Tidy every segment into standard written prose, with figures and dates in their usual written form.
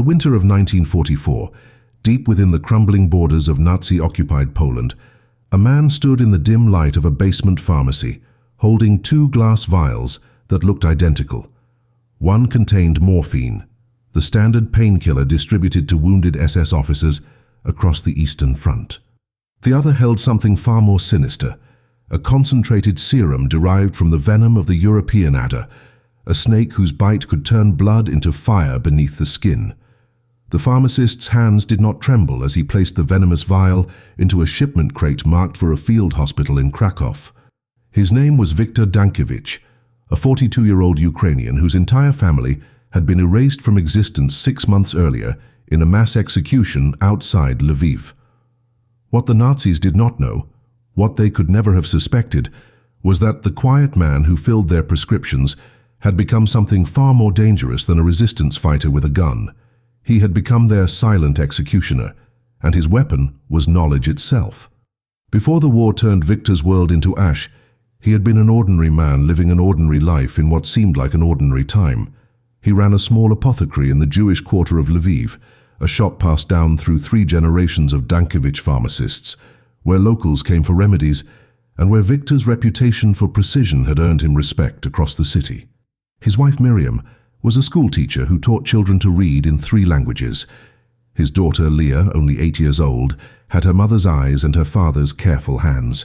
winter of 1944, deep within the crumbling borders of Nazi-occupied Poland, a man stood in the dim light of a basement pharmacy, holding two glass vials that looked identical. One contained morphine, the standard painkiller distributed to wounded SS officers across the Eastern Front. The other held something far more sinister, a concentrated serum derived from the venom of the European adder, a snake whose bite could turn blood into fire beneath the skin. The pharmacist's hands did not tremble as he placed the venomous vial into a shipment crate marked for a field hospital in Krakow. His name was Viktor Dankevych, a 42-year-old Ukrainian whose entire family had been erased from existence 6 months earlier in a mass execution outside Lviv. What the Nazis did not know, what they could never have suspected, was that the quiet man who filled their prescriptions had become something far more dangerous than a resistance fighter with a gun. He had become their silent executioner, and his weapon was knowledge itself. Before the war turned Viktor's world into ash, he had been an ordinary man living an ordinary life in what seemed like an ordinary time. He ran a small apothecary in the Jewish quarter of Lviv, a shop passed down through 3 generations of Dankevych pharmacists, where locals came for remedies, and where Viktor's reputation for precision had earned him respect across the city. His wife Miriam was a schoolteacher who taught children to read in 3 languages. His daughter Leah, only 8 years old, had her mother's eyes and her father's careful hands.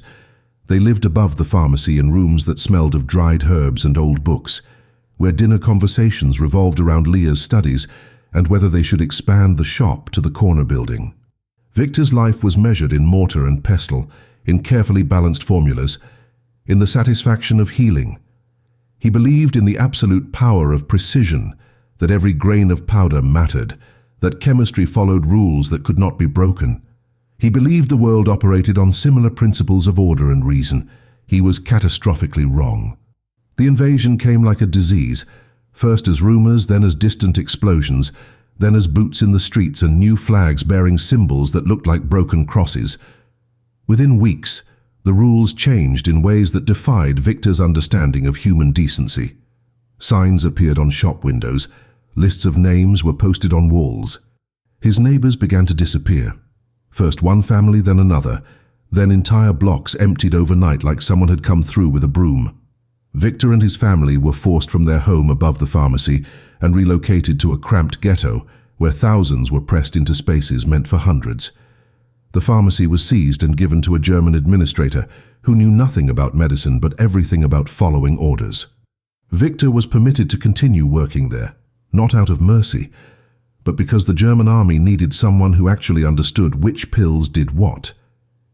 They lived above the pharmacy in rooms that smelled of dried herbs and old books, where dinner conversations revolved around Leah's studies and whether they should expand the shop to the corner building. Viktor's life was measured in mortar and pestle, in carefully balanced formulas, in the satisfaction of healing. He believed in the absolute power of precision, that every grain of powder mattered, that chemistry followed rules that could not be broken. He believed the world operated on similar principles of order and reason. He was catastrophically wrong. The invasion came like a disease, first as rumors, then as distant explosions, then as boots in the streets and new flags bearing symbols that looked like broken crosses. Within weeks, the rules changed in ways that defied Viktor's understanding of human decency. Signs appeared on shop windows, lists of names were posted on walls. His neighbors began to disappear. First one family, then another, then entire blocks emptied overnight like someone had come through with a broom. Viktor and his family were forced from their home above the pharmacy and relocated to a cramped ghetto where thousands were pressed into spaces meant for hundreds. The pharmacy was seized and given to a German administrator who knew nothing about medicine but everything about following orders. Viktor was permitted to continue working there, not out of mercy, but because the German army needed someone who actually understood which pills did what.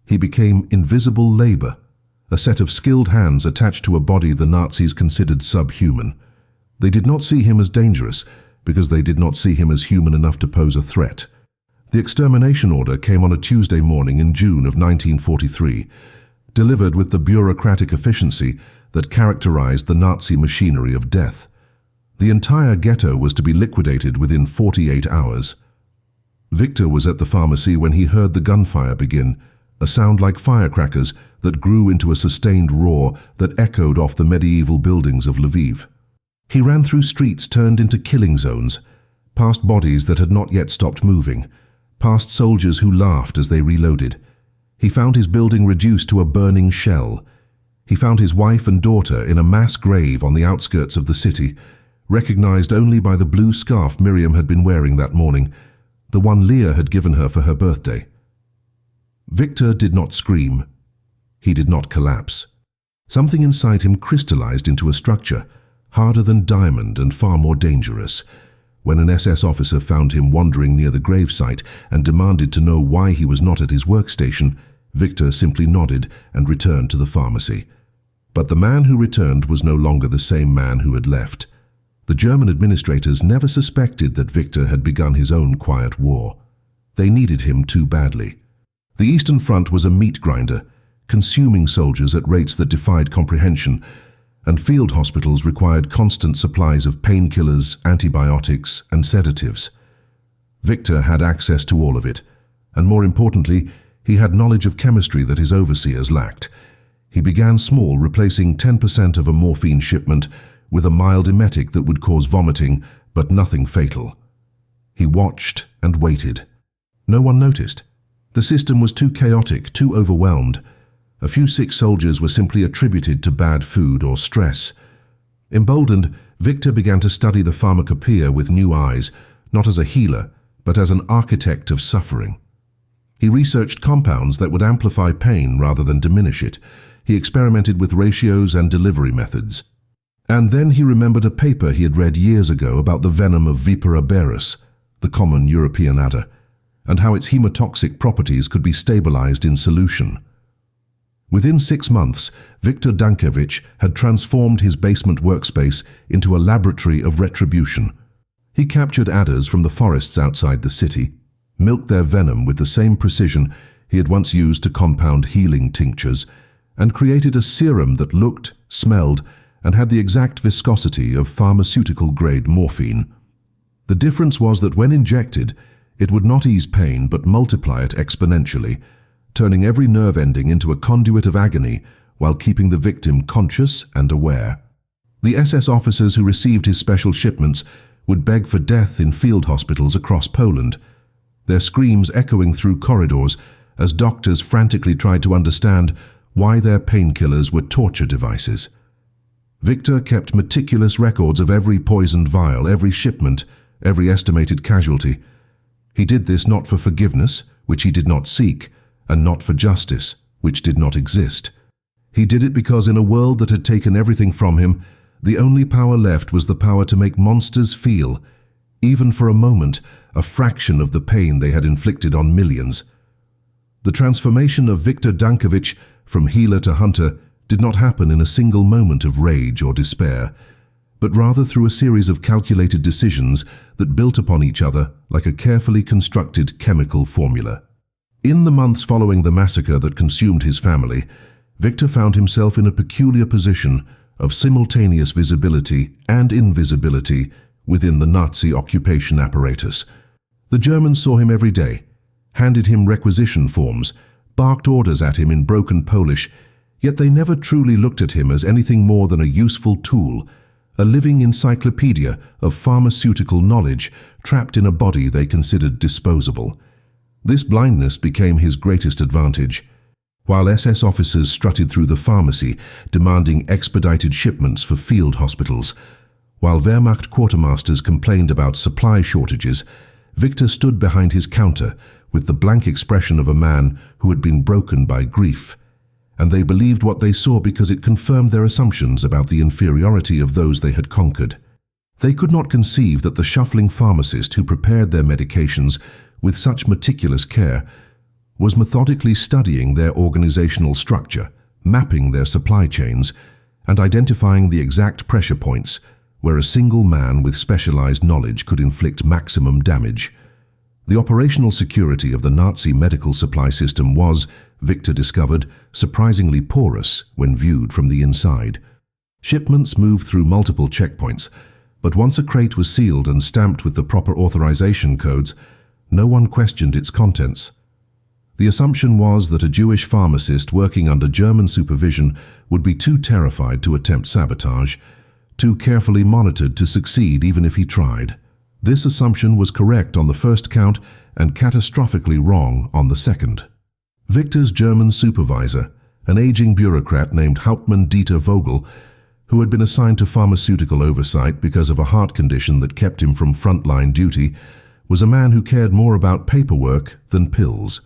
He became invisible labor, a set of skilled hands attached to a body the Nazis considered subhuman. They did not see him as dangerous because they did not see him as human enough to pose a threat. The extermination order came on a Tuesday morning in June of 1943, delivered with the bureaucratic efficiency that characterized the Nazi machinery of death. The entire ghetto was to be liquidated within 48 hours. Viktor was at the pharmacy when he heard the gunfire begin, a sound like firecrackers that grew into a sustained roar that echoed off the medieval buildings of Lviv. He ran through streets turned into killing zones, past bodies that had not yet stopped moving, past soldiers who laughed as they reloaded. He found his building reduced to a burning shell. He found his wife and daughter in a mass grave on the outskirts of the city, recognized only by the blue scarf Miriam had been wearing that morning, the one Leah had given her for her birthday. Viktor did not scream. He did not collapse. Something inside him crystallized into a structure, harder than diamond and far more dangerous. When an SS officer found him wandering near the gravesite and demanded to know why he was not at his workstation, Viktor simply nodded and returned to the pharmacy. But the man who returned was no longer the same man who had left. The German administrators never suspected that Viktor had begun his own quiet war. They needed him too badly. The Eastern Front was a meat grinder, consuming soldiers at rates that defied comprehension, and field hospitals required constant supplies of painkillers, antibiotics, and sedatives. Viktor had access to all of it, and more importantly, he had knowledge of chemistry that his overseers lacked. He began small, replacing 10% of a morphine shipment with a mild emetic that would cause vomiting, but nothing fatal. He watched and waited. No one noticed. The system was too chaotic, too overwhelmed. A few sick soldiers were simply attributed to bad food or stress. Emboldened, Viktor began to study the pharmacopoeia with new eyes, not as a healer, but as an architect of suffering. He researched compounds that would amplify pain rather than diminish it. He experimented with ratios and delivery methods. And then he remembered a paper he had read years ago about the venom of Vipera berus, the common European adder, and how its hemotoxic properties could be stabilized in solution. Within 6 months, Viktor Dankevych had transformed his basement workspace into a laboratory of retribution. He captured adders from the forests outside the city, milked their venom with the same precision he had once used to compound healing tinctures, and created a serum that looked, smelled, and had the exact viscosity of pharmaceutical-grade morphine. The difference was that when injected, it would not ease pain but multiply it exponentially, turning every nerve ending into a conduit of agony while keeping the victim conscious and aware. The SS officers who received his special shipments would beg for death in field hospitals across Poland, their screams echoing through corridors as doctors frantically tried to understand why their painkillers were torture devices. Viktor kept meticulous records of every poisoned vial, every shipment, every estimated casualty. He did this not for forgiveness, which he did not seek, and not for justice, which did not exist. He did it because in a world that had taken everything from him, the only power left was the power to make monsters feel, even for a moment, a fraction of the pain they had inflicted on millions. The transformation of Viktor Dankevych from healer to hunter did not happen in a single moment of rage or despair, but rather through a series of calculated decisions that built upon each other like a carefully constructed chemical formula. In the months following the massacre that consumed his family, Viktor found himself in a peculiar position of simultaneous visibility and invisibility within the Nazi occupation apparatus. The Germans saw him every day, handed him requisition forms, barked orders at him in broken Polish, yet they never truly looked at him as anything more than a useful tool, a living encyclopedia of pharmaceutical knowledge trapped in a body they considered disposable. This blindness became his greatest advantage. While SS officers strutted through the pharmacy, demanding expedited shipments for field hospitals, while Wehrmacht quartermasters complained about supply shortages, Viktor stood behind his counter with the blank expression of a man who had been broken by grief, and they believed what they saw because it confirmed their assumptions about the inferiority of those they had conquered. They could not conceive that the shuffling pharmacist who prepared their medications with such meticulous care was methodically studying their organizational structure, mapping their supply chains, and identifying the exact pressure points where a single man with specialized knowledge could inflict maximum damage. The operational security of the Nazi medical supply system was, Viktor discovered, surprisingly porous when viewed from the inside. Shipments moved through multiple checkpoints, but once a crate was sealed and stamped with the proper authorization codes, no one questioned its contents. The assumption was that a Jewish pharmacist working under German supervision would be too terrified to attempt sabotage, too carefully monitored to succeed even if he tried. This assumption was correct on the first count and catastrophically wrong on the second. Viktor's German supervisor, an aging bureaucrat named Hauptmann Dieter Vogel, who had been assigned to pharmaceutical oversight because of a heart condition that kept him from frontline duty, was a man who cared more about paperwork than pills.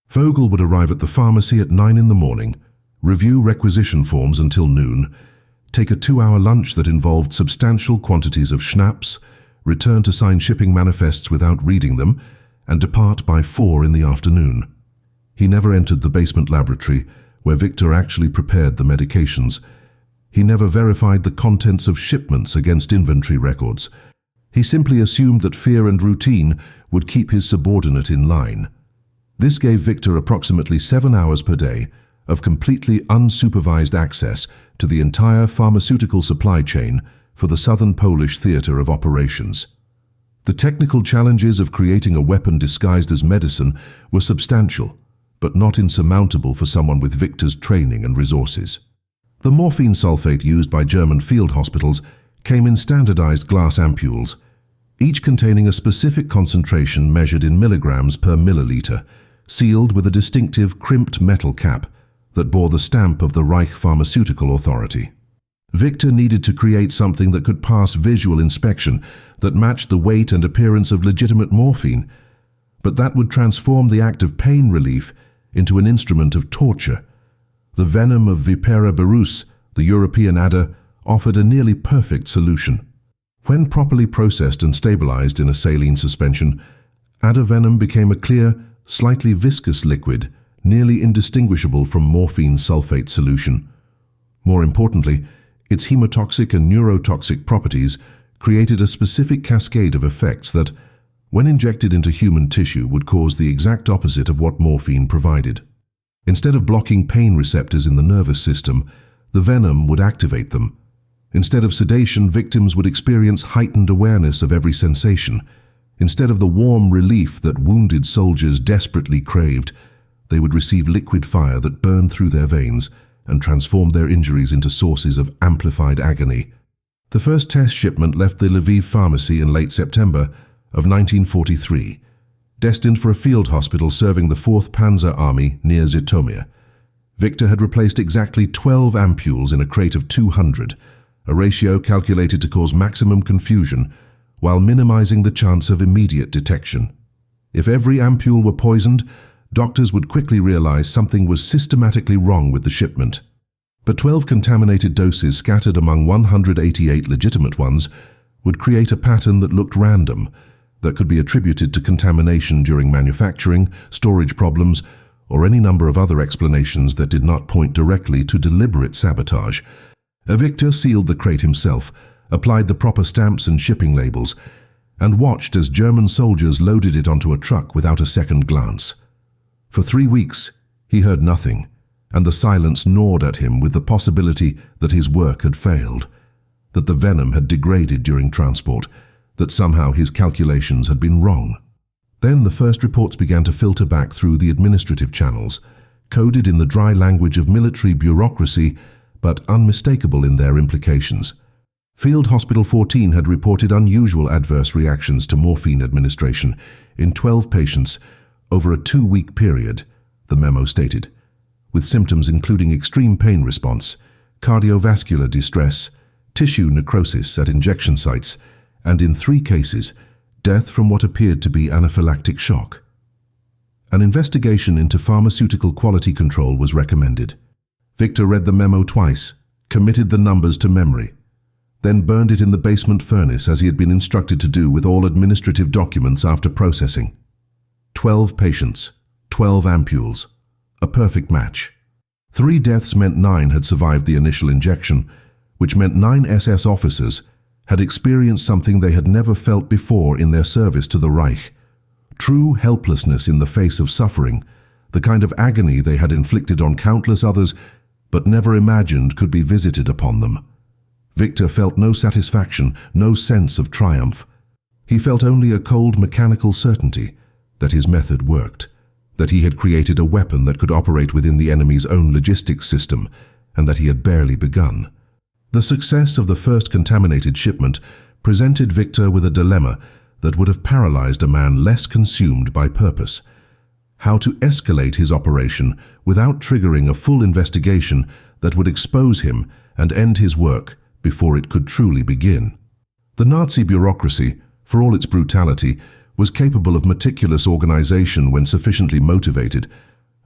Vogel would arrive at the pharmacy at 9 in the morning, review requisition forms until noon, take a 2-hour lunch that involved substantial quantities of schnapps, return to sign shipping manifests without reading them, and depart by 4 in the afternoon. He never entered the basement laboratory, where Viktor actually prepared the medications. He never verified the contents of shipments against inventory records. He simply assumed that fear and routine would keep his subordinate in line. This gave Viktor approximately 7 hours per day of completely unsupervised access to the entire pharmaceutical supply chain for the southern Polish theater of operations. The technical challenges of creating a weapon disguised as medicine were substantial, but not insurmountable for someone with Viktor's training and resources. The morphine sulfate used by German field hospitals came in standardized glass ampoules. each containing a specific concentration measured in milligrams per milliliter, sealed with a distinctive crimped metal cap that bore the stamp of the Reich Pharmaceutical Authority. Viktor needed to create something that could pass visual inspection, that matched the weight and appearance of legitimate morphine, but that would transform the act of pain relief into an instrument of torture. The venom of Vipera berus, the European adder, offered a nearly perfect solution. When properly processed and stabilized in a saline suspension, adder venom became a clear, slightly viscous liquid, nearly indistinguishable from morphine sulfate solution. More importantly, its hemotoxic and neurotoxic properties created a specific cascade of effects that, when injected into human tissue, would cause the exact opposite of what morphine provided. Instead of blocking pain receptors in the nervous system, the venom would activate them. Instead of sedation, victims would experience heightened awareness of every sensation. Instead of the warm relief that wounded soldiers desperately craved, they would receive liquid fire that burned through their veins and transformed their injuries into sources of amplified agony. The first test shipment left the Lviv pharmacy in late September of 1943, destined for a field hospital serving the 4th Panzer Army near Zhytomyr. Viktor had replaced exactly 12 ampules in a crate of 200, a ratio calculated to cause maximum confusion while minimizing the chance of immediate detection. If every ampule were poisoned, doctors would quickly realize something was systematically wrong with the shipment. But 12 contaminated doses scattered among 188 legitimate ones would create a pattern that looked random, that could be attributed to contamination during manufacturing, storage problems, or any number of other explanations that did not point directly to deliberate sabotage. Viktor sealed the crate himself, applied the proper stamps and shipping labels, and watched as German soldiers loaded it onto a truck without a second glance. For 3 weeks, he heard nothing, and the silence gnawed at him with the possibility that his work had failed, that the venom had degraded during transport, that somehow his calculations had been wrong. Then the first reports began to filter back through the administrative channels, coded in the dry language of military bureaucracy, but unmistakable in their implications. Field Hospital 14 had reported unusual adverse reactions to morphine administration in 12 patients over a 2-week period, the memo stated, with symptoms including extreme pain response, cardiovascular distress, tissue necrosis at injection sites, and in 3 cases, death from what appeared to be anaphylactic shock. An investigation into pharmaceutical quality control was recommended. Viktor read the memo twice, committed the numbers to memory, then burned it in the basement furnace as he had been instructed to do with all administrative documents after processing. 12 patients, 12 ampules, a perfect match. 3 deaths meant 9 had survived the initial injection, which meant 9 SS officers had experienced something they had never felt before in their service to the Reich. True helplessness in the face of suffering, the kind of agony they had inflicted on countless others but never imagined could be visited upon them. Viktor felt no satisfaction, no sense of triumph. He felt only a cold mechanical certainty that his method worked, that he had created a weapon that could operate within the enemy's own logistics system, and that he had barely begun. The success of the first contaminated shipment presented Viktor with a dilemma that would have paralyzed a man less consumed by purpose: how to escalate his operation without triggering a full investigation that would expose him and end his work before it could truly begin. The Nazi bureaucracy, for all its brutality, was capable of meticulous organization when sufficiently motivated,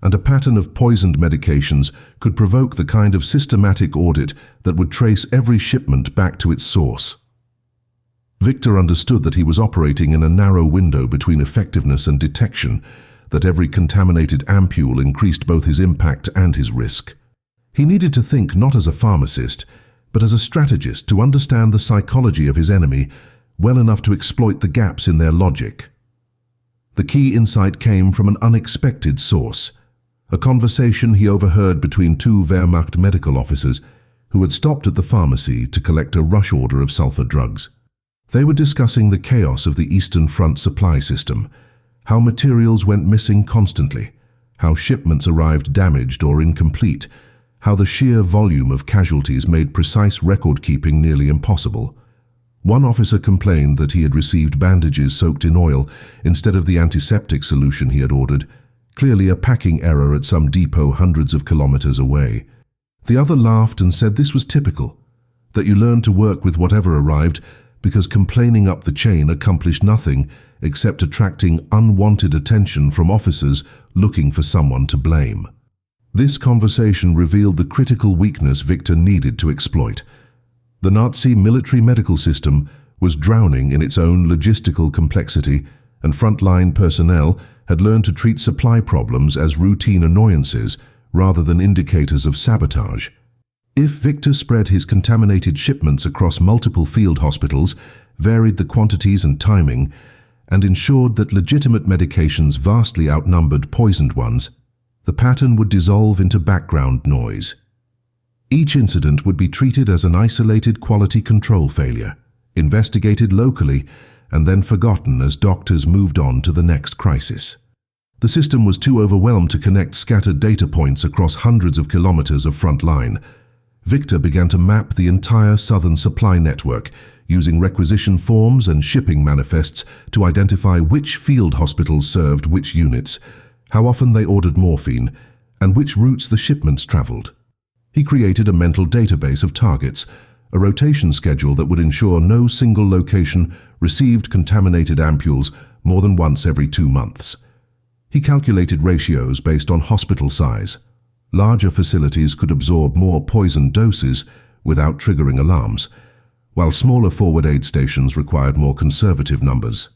and a pattern of poisoned medications could provoke the kind of systematic audit that would trace every shipment back to its source. Viktor understood that he was operating in a narrow window between effectiveness and detection, that every contaminated ampule increased both his impact and his risk. He needed to think not as a pharmacist, but as a strategist to understand the psychology of his enemy well enough to exploit the gaps in their logic. The key insight came from an unexpected source, a conversation he overheard between 2 Wehrmacht medical officers who had stopped at the pharmacy to collect a rush order of sulfur drugs. They were discussing the chaos of the Eastern Front supply system, how materials went missing constantly, how shipments arrived damaged or incomplete, how the sheer volume of casualties made precise record-keeping nearly impossible. One officer complained that he had received bandages soaked in oil instead of the antiseptic solution he had ordered, clearly a packing error at some depot hundreds of kilometers away. The other laughed and said this was typical, that you learned to work with whatever arrived because complaining up the chain accomplished nothing except attracting unwanted attention from officers looking for someone to blame. This conversation revealed the critical weakness Viktor needed to exploit. The Nazi military medical system was drowning in its own logistical complexity, and frontline personnel had learned to treat supply problems as routine annoyances rather than indicators of sabotage. If Viktor spread his contaminated shipments across multiple field hospitals, varied the quantities and timing, and ensured that legitimate medications vastly outnumbered poisoned ones, the pattern would dissolve into background noise. Each incident would be treated as an isolated quality control failure, investigated locally, and then forgotten as doctors moved on to the next crisis. The system was too overwhelmed to connect scattered data points across hundreds of kilometers of front line. Viktor began to map the entire southern supply network, using requisition forms and shipping manifests to identify which field hospitals served which units, how often they ordered morphine, and which routes the shipments traveled. He created a mental database of targets, a rotation schedule that would ensure no single location received contaminated ampules more than once every 2 months. He calculated ratios based on hospital size. Larger facilities could absorb more poison doses without triggering alarms, while smaller forward aid stations required more conservative numbers.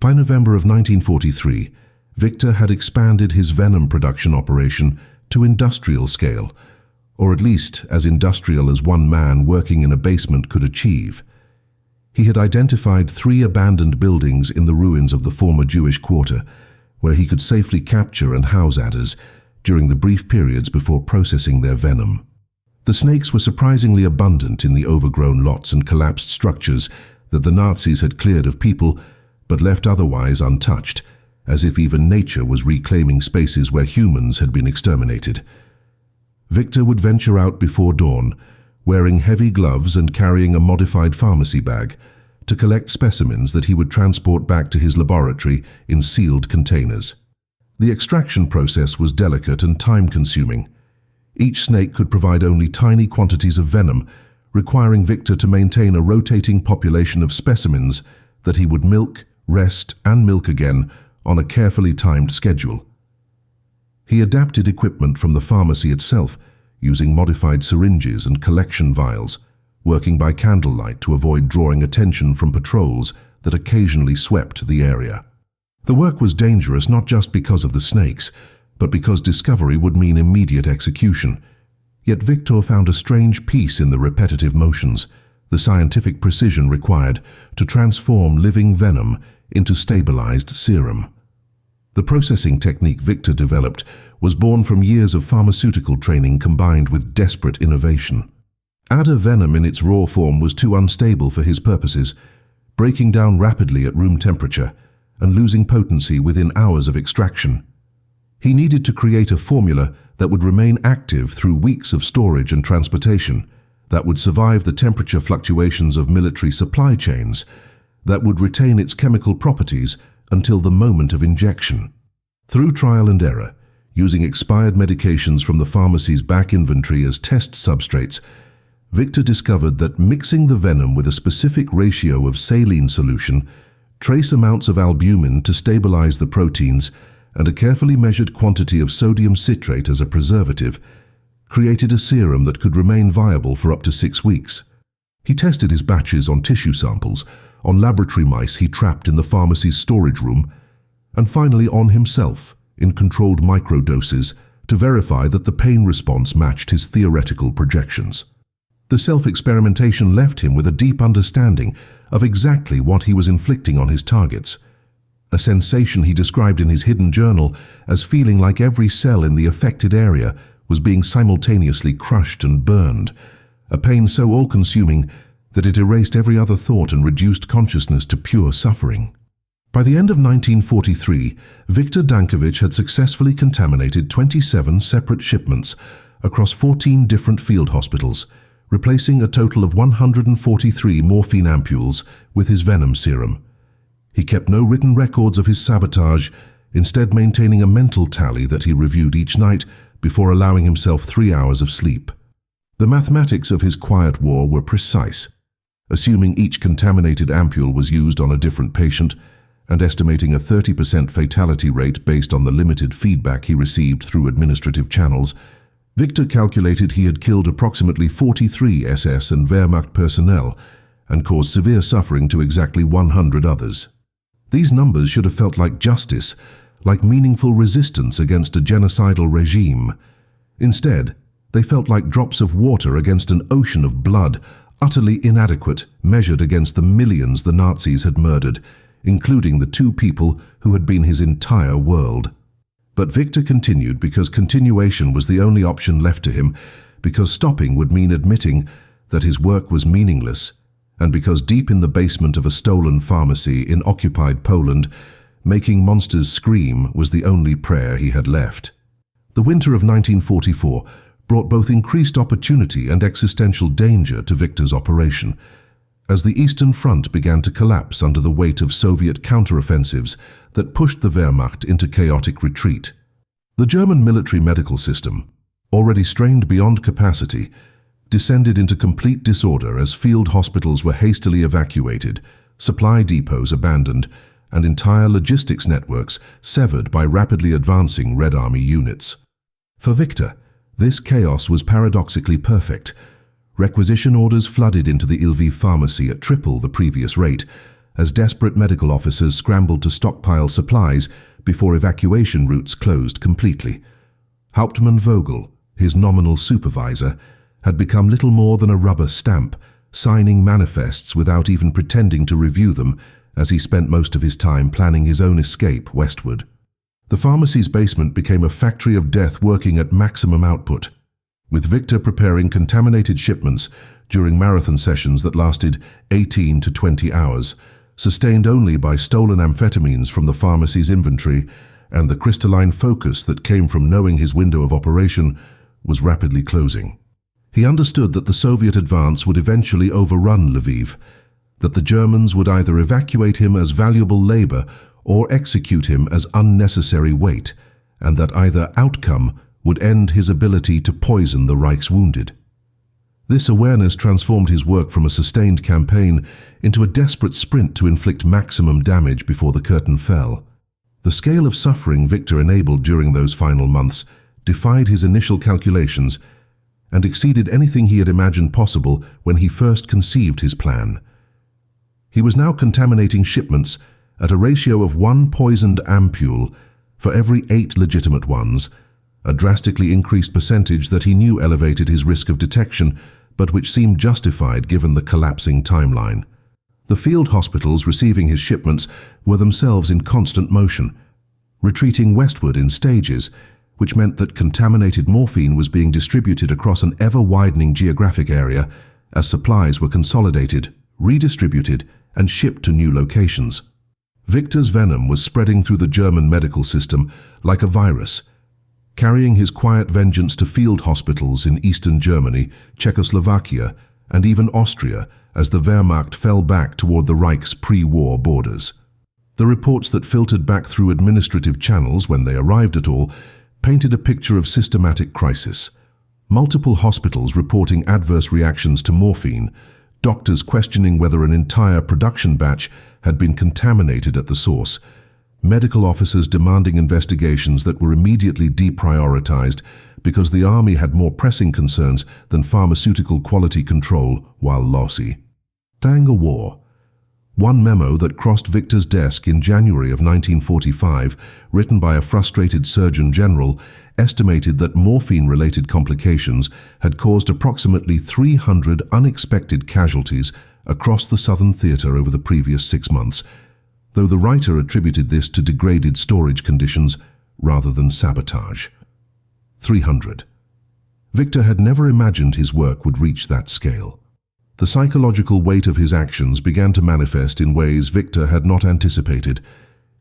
By November of 1943, Viktor had expanded his Venom production operation to industrial scale, or at least as industrial as one man working in a basement could achieve. He had identified 3 abandoned buildings in the ruins of the former Jewish quarter, where he could safely capture and house adders during the brief periods before processing their venom. The snakes were surprisingly abundant in the overgrown lots and collapsed structures that the Nazis had cleared of people but left otherwise untouched, as if even nature was reclaiming spaces where humans had been exterminated. Viktor would venture out before dawn, wearing heavy gloves and carrying a modified pharmacy bag, to collect specimens that he would transport back to his laboratory in sealed containers. The extraction process was delicate and time-consuming. Each snake could provide only tiny quantities of venom, requiring Viktor to maintain a rotating population of specimens that he would milk, rest, and milk again on a carefully timed schedule. He adapted equipment from the pharmacy itself, using modified syringes and collection vials, working by candlelight to avoid drawing attention from patrols that occasionally swept the area. The work was dangerous not just because of the snakes, but because discovery would mean immediate execution. Yet Viktor found a strange peace in the repetitive motions, the scientific precision required to transform living venom into stabilized serum. The processing technique Viktor developed was born from years of pharmaceutical training combined with desperate innovation. Adder venom in its raw form was too unstable for his purposes, breaking down rapidly at room temperature and losing potency within hours of extraction. He needed to create a formula that would remain active through weeks of storage and transportation, that would survive the temperature fluctuations of military supply chains, that would retain its chemical properties until the moment of injection. Through trial and error, using expired medications from the pharmacy's back inventory as test substrates, Viktor discovered that mixing the venom with a specific ratio of saline solution, trace amounts of albumin to stabilize the proteins, and a carefully measured quantity of sodium citrate as a preservative, created a serum that could remain viable for up to 6 weeks. He tested his batches on tissue samples, on laboratory mice he trapped in the pharmacy's storage room, and finally on himself in controlled microdoses to verify that the pain response matched his theoretical projections. The self-experimentation left him with a deep understanding of exactly what he was inflicting on his targets, a sensation he described in his hidden journal as feeling like every cell in the affected area was being simultaneously crushed and burned, a pain so all-consuming that it erased every other thought and reduced consciousness to pure suffering. By the end of 1943, Viktor Dankevych had successfully contaminated 27 separate shipments across 14 different field hospitals, replacing a total of 143 morphine ampules with his Venom serum. He kept no written records of his sabotage, instead maintaining a mental tally that he reviewed each night before allowing himself 3 hours of sleep. The mathematics of his quiet war were precise, assuming each contaminated ampule was used on a different patient and estimating a 30% fatality rate based on the limited feedback he received through administrative channels. Viktor calculated he had killed approximately 43 SS and Wehrmacht personnel and caused severe suffering to exactly 100 others. These numbers should have felt like justice, like meaningful resistance against a genocidal regime. Instead, they felt like drops of water against an ocean of blood, utterly inadequate, measured against the millions the Nazis had murdered, including the 2 people who had been his entire world. But Viktor continued because continuation was the only option left to him, because stopping would mean admitting that his work was meaningless, and because deep in the basement of a stolen pharmacy in occupied Poland, making monsters scream was the only prayer he had left. The winter of 1944 brought both increased opportunity and existential danger to Viktor's operation, as the Eastern Front began to collapse under the weight of Soviet counteroffensives that pushed the Wehrmacht into chaotic retreat. The German military medical system, already strained beyond capacity, descended into complete disorder as field hospitals were hastily evacuated, supply depots abandoned, and entire logistics networks severed by rapidly advancing Red Army units. For Viktor, this chaos was paradoxically perfect. Requisition orders flooded into the Lviv pharmacy at triple the previous rate, as desperate medical officers scrambled to stockpile supplies before evacuation routes closed completely. Hauptmann Vogel, his nominal supervisor, had become little more than a rubber stamp, signing manifests without even pretending to review them, as he spent most of his time planning his own escape westward. The pharmacy's basement became a factory of death working at maximum output, with Viktor preparing contaminated shipments during marathon sessions that lasted 18 to 20 hours, sustained only by stolen amphetamines from the pharmacy's inventory, and the crystalline focus that came from knowing his window of operation was rapidly closing. He understood that the Soviet advance would eventually overrun Lviv, that the Germans would either evacuate him as valuable labor or execute him as unnecessary weight, and that either outcome would end his ability to poison the Reich's wounded. This awareness transformed his work from a sustained campaign into a desperate sprint to inflict maximum damage before the curtain fell. The scale of suffering Viktor enabled during those final months defied his initial calculations and exceeded anything he had imagined possible when he first conceived his plan. He was now contaminating shipments at a ratio of 1 poisoned ampule for every 8 legitimate ones, a drastically increased percentage that he knew elevated his risk of detection, but which seemed justified given the collapsing timeline. The field hospitals receiving his shipments were themselves in constant motion, retreating westward in stages, which meant that contaminated morphine was being distributed across an ever-widening geographic area as supplies were consolidated, redistributed, and shipped to new locations. Viktor's venom was spreading through the German medical system like a virus, carrying his quiet vengeance to field hospitals in eastern Germany, Czechoslovakia, and even Austria as the Wehrmacht fell back toward the Reich's pre-war borders. The reports that filtered back through administrative channels when they arrived at all painted a picture of systematic crisis. Multiple hospitals reporting adverse reactions to morphine, doctors questioning whether an entire production batch had been contaminated at the source, medical officers demanding investigations that were immediately deprioritized because the army had more pressing concerns than pharmaceutical quality control while lossy. Dang a war. One memo that crossed Viktor's desk in January of 1945, written by a frustrated Surgeon General, estimated that morphine-related complications had caused approximately 300 unexpected casualties across the southern theater over the previous 6 months, though the writer attributed this to degraded storage conditions rather than sabotage. 300. Viktor had never imagined his work would reach that scale. The psychological weight of his actions began to manifest in ways Viktor had not anticipated,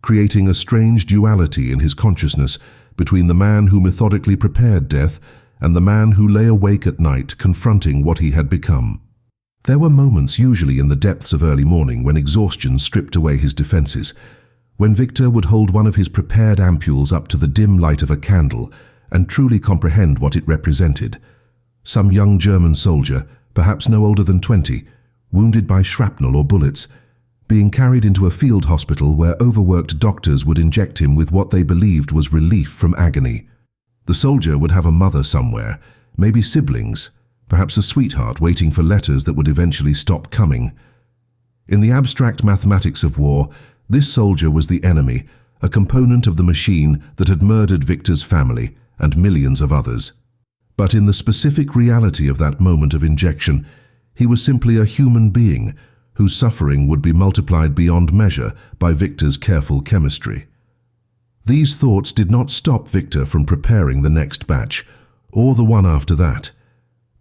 creating a strange duality in his consciousness between the man who methodically prepared death and the man who lay awake at night confronting what he had become. There were moments, usually in the depths of early morning, when exhaustion stripped away his defenses, when Viktor would hold one of his prepared ampules up to the dim light of a candle and truly comprehend what it represented. Some young German soldier, perhaps no older than 20, wounded by shrapnel or bullets, being carried into a field hospital where overworked doctors would inject him with what they believed was relief from agony. The soldier would have a mother somewhere, maybe siblings, perhaps a sweetheart waiting for letters that would eventually stop coming. In the abstract mathematics of war, this soldier was the enemy, a component of the machine that had murdered Viktor's family and millions of others. But in the specific reality of that moment of injection, he was simply a human being whose suffering would be multiplied beyond measure by Viktor's careful chemistry. These thoughts did not stop Viktor from preparing the next batch, or the one after that,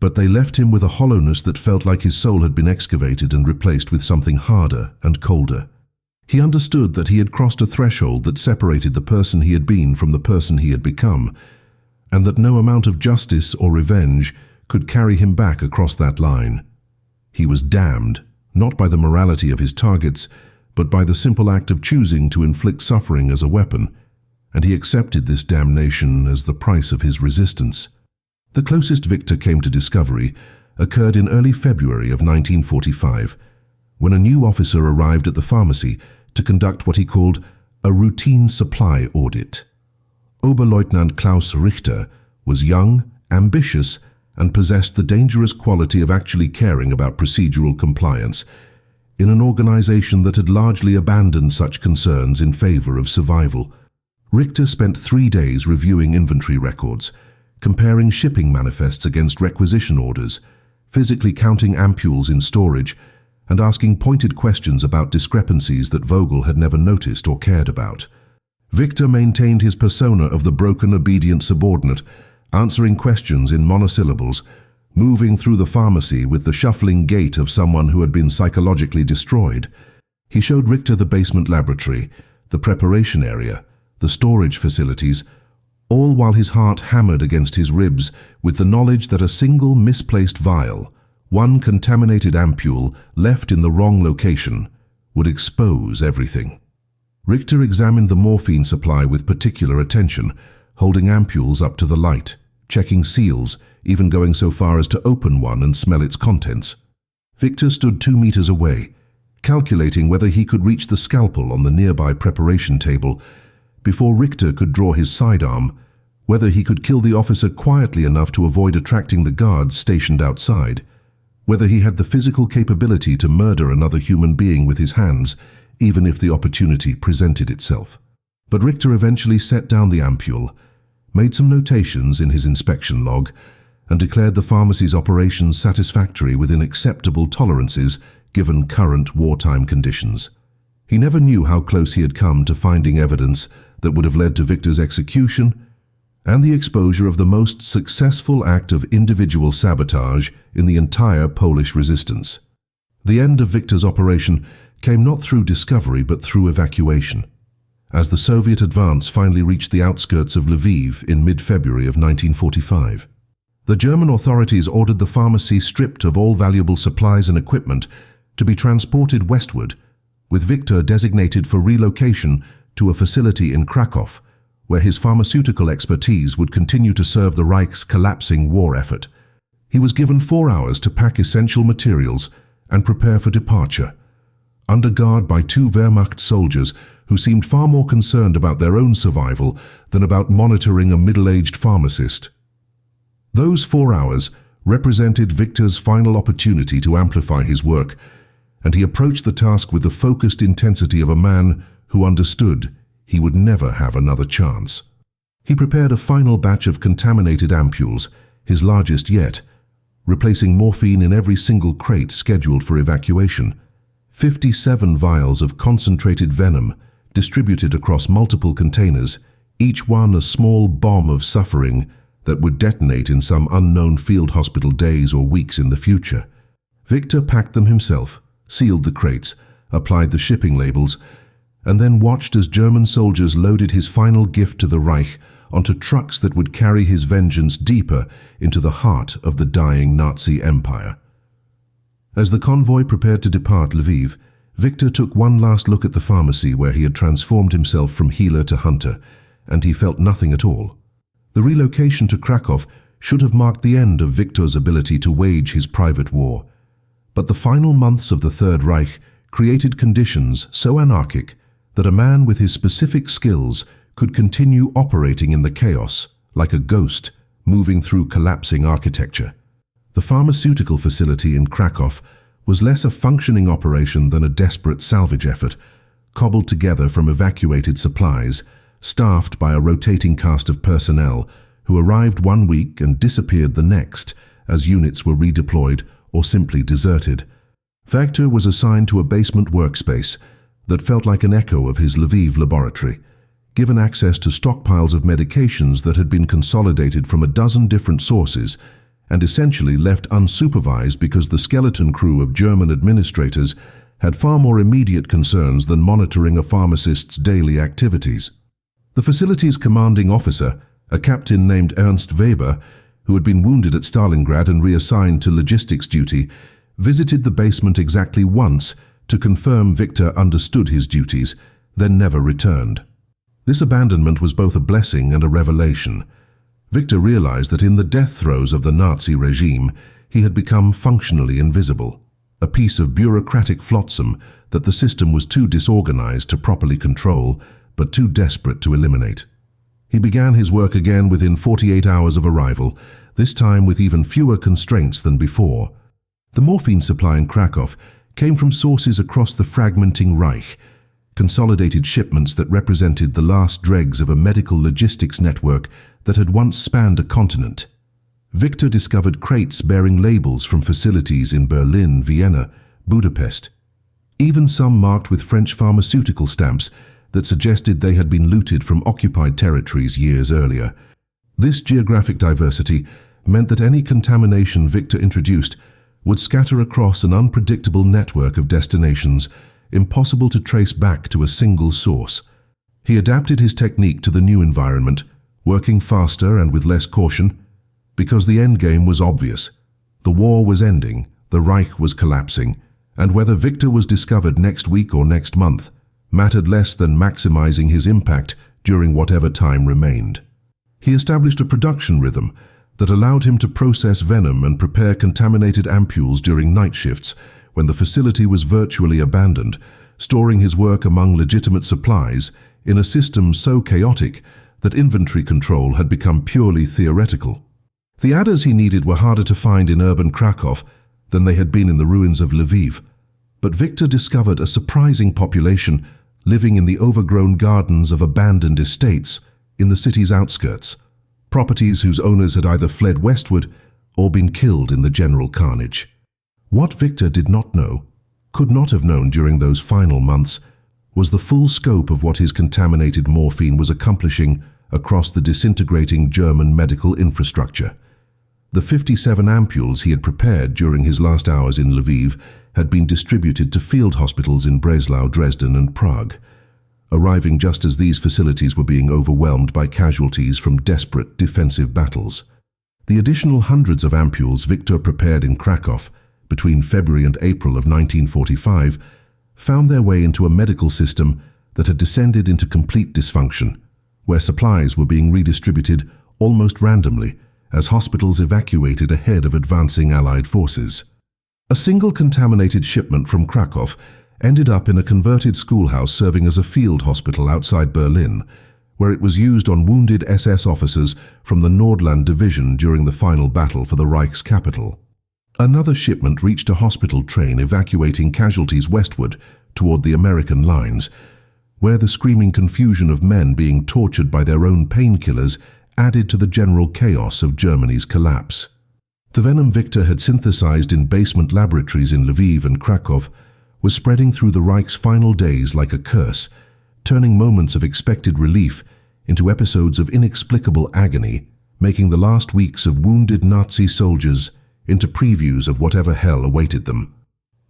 but they left him with a hollowness that felt like his soul had been excavated and replaced with something harder and colder. He understood that he had crossed a threshold that separated the person he had been from the person he had become, and that no amount of justice or revenge could carry him back across that line. He was damned, not by the morality of his targets, but by the simple act of choosing to inflict suffering as a weapon, and he accepted this damnation as the price of his resistance. The closest Viktor came to discovery occurred in early February of 1945, when a new officer arrived at the pharmacy to conduct what he called a routine supply audit. Oberleutnant Klaus Richter was young, ambitious, and possessed the dangerous quality of actually caring about procedural compliance in an organization that had largely abandoned such concerns in favor of survival. Richter spent 3 days reviewing inventory records, comparing shipping manifests against requisition orders, physically counting ampules in storage, and asking pointed questions about discrepancies that Vogel had never noticed or cared about. Viktor maintained his persona of the broken, obedient subordinate, answering questions in monosyllables, moving through the pharmacy with the shuffling gait of someone who had been psychologically destroyed. He showed Richter the basement laboratory, the preparation area, the storage facilities, all while his heart hammered against his ribs with the knowledge that a single misplaced vial, one contaminated ampule left in the wrong location, would expose everything. Richter examined the morphine supply with particular attention, holding ampules up to the light, checking seals, even going so far as to open one and smell its contents. Viktor stood 2 meters away, calculating whether he could reach the scalpel on the nearby preparation table before Richter could draw his sidearm, whether he could kill the officer quietly enough to avoid attracting the guards stationed outside, whether he had the physical capability to murder another human being with his hands, even if the opportunity presented itself. But Richter eventually set down the ampule, made some notations in his inspection log, and declared the pharmacy's operations satisfactory within acceptable tolerances given current wartime conditions. He never knew how close he had come to finding evidence that would have led to Viktor's execution and the exposure of the most successful act of individual sabotage in the entire Polish resistance. The end of Viktor's operation came not through discovery but through evacuation, as the Soviet advance finally reached the outskirts of Lviv in mid-February of 1945. The German authorities ordered the pharmacy stripped of all valuable supplies and equipment to be transported westward, with Viktor designated for relocation to a facility in Krakow, where his pharmaceutical expertise would continue to serve the Reich's collapsing war effort. He was given 4 hours to pack essential materials and prepare for departure, under guard by 2 Wehrmacht soldiers who seemed far more concerned about their own survival than about monitoring a middle-aged pharmacist. Those 4 hours represented Viktor's final opportunity to amplify his work, and he approached the task with the focused intensity of a man who understood he would never have another chance. He prepared a final batch of contaminated ampules, his largest yet, replacing morphine in every single crate scheduled for evacuation. 57 vials of concentrated venom distributed across multiple containers, each one a small bomb of suffering that would detonate in some unknown field hospital days or weeks in the future. Viktor packed them himself, sealed the crates, applied the shipping labels, and then watched as German soldiers loaded his final gift to the Reich onto trucks that would carry his vengeance deeper into the heart of the dying Nazi empire. As the convoy prepared to depart Lviv, Viktor took one last look at the pharmacy where he had transformed himself from healer to hunter, and he felt nothing at all. The relocation to Krakow should have marked the end of Viktor's ability to wage his private war. But the final months of the Third Reich created conditions so anarchic that a man with his specific skills could continue operating in the chaos like a ghost moving through collapsing architecture. The pharmaceutical facility in Krakow was less a functioning operation than a desperate salvage effort, cobbled together from evacuated supplies, staffed by a rotating cast of personnel who arrived one week and disappeared the next as units were redeployed or simply deserted. Viktor was assigned to a basement workspace that felt like an echo of his Lviv laboratory, given access to stockpiles of medications that had been consolidated from a dozen different sources and essentially left unsupervised because the skeleton crew of German administrators had far more immediate concerns than monitoring a pharmacist's daily activities. The facility's commanding officer, a captain named Ernst Weber, who had been wounded at Stalingrad and reassigned to logistics duty, visited the basement exactly once to confirm Viktor understood his duties, then never returned. This abandonment was both a blessing and a revelation. Viktor realized that in the death throes of the Nazi regime, he had become functionally invisible, a piece of bureaucratic flotsam that the system was too disorganized to properly control, but too desperate to eliminate. He began his work again within 48 hours of arrival, this time with even fewer constraints than before. The morphine supply in Krakow came from sources across the fragmenting Reich, consolidated shipments that represented the last dregs of a medical logistics network that had once spanned a continent. Viktor discovered crates bearing labels from facilities in Berlin, Vienna, Budapest, even some marked with French pharmaceutical stamps that suggested they had been looted from occupied territories years earlier. This geographic diversity meant that any contamination Viktor introduced would scatter across an unpredictable network of destinations, impossible to trace back to a single source. He adapted his technique to the new environment, working faster and with less caution, because the endgame was obvious. The war was ending, the Reich was collapsing, and whether Viktor was discovered next week or next month mattered less than maximizing his impact during whatever time remained. He established a production rhythm that allowed him to process venom and prepare contaminated ampules during night shifts when the facility was virtually abandoned, storing his work among legitimate supplies in a system so chaotic that inventory control had become purely theoretical. The adders he needed were harder to find in urban Krakow than they had been in the ruins of Lviv, but Viktor discovered a surprising population living in the overgrown gardens of abandoned estates in the city's outskirts, properties whose owners had either fled westward or been killed in the general carnage. What Viktor did not know, could not have known during those final months, was the full scope of what his contaminated morphine was accomplishing across the disintegrating German medical infrastructure. The 57 ampules he had prepared during his last hours in Lviv had been distributed to field hospitals in Breslau, Dresden, and Prague, arriving just as these facilities were being overwhelmed by casualties from desperate defensive battles. The additional hundreds of ampules Viktor prepared in Krakow between February and April of 1945 found their way into a medical system that had descended into complete dysfunction, where supplies were being redistributed almost randomly as hospitals evacuated ahead of advancing Allied forces. A single contaminated shipment from Krakow ended up in a converted schoolhouse serving as a field hospital outside Berlin, where it was used on wounded SS officers from the Nordland division during the final battle for the Reich's capital. Another shipment reached a hospital train evacuating casualties westward toward the American lines, where the screaming confusion of men being tortured by their own painkillers added to the general chaos of Germany's collapse. The venom Viktor had synthesized in basement laboratories in Lviv and Krakow was spreading through the Reich's final days like a curse, turning moments of expected relief into episodes of inexplicable agony, making the last weeks of wounded Nazi soldiers into previews of whatever hell awaited them.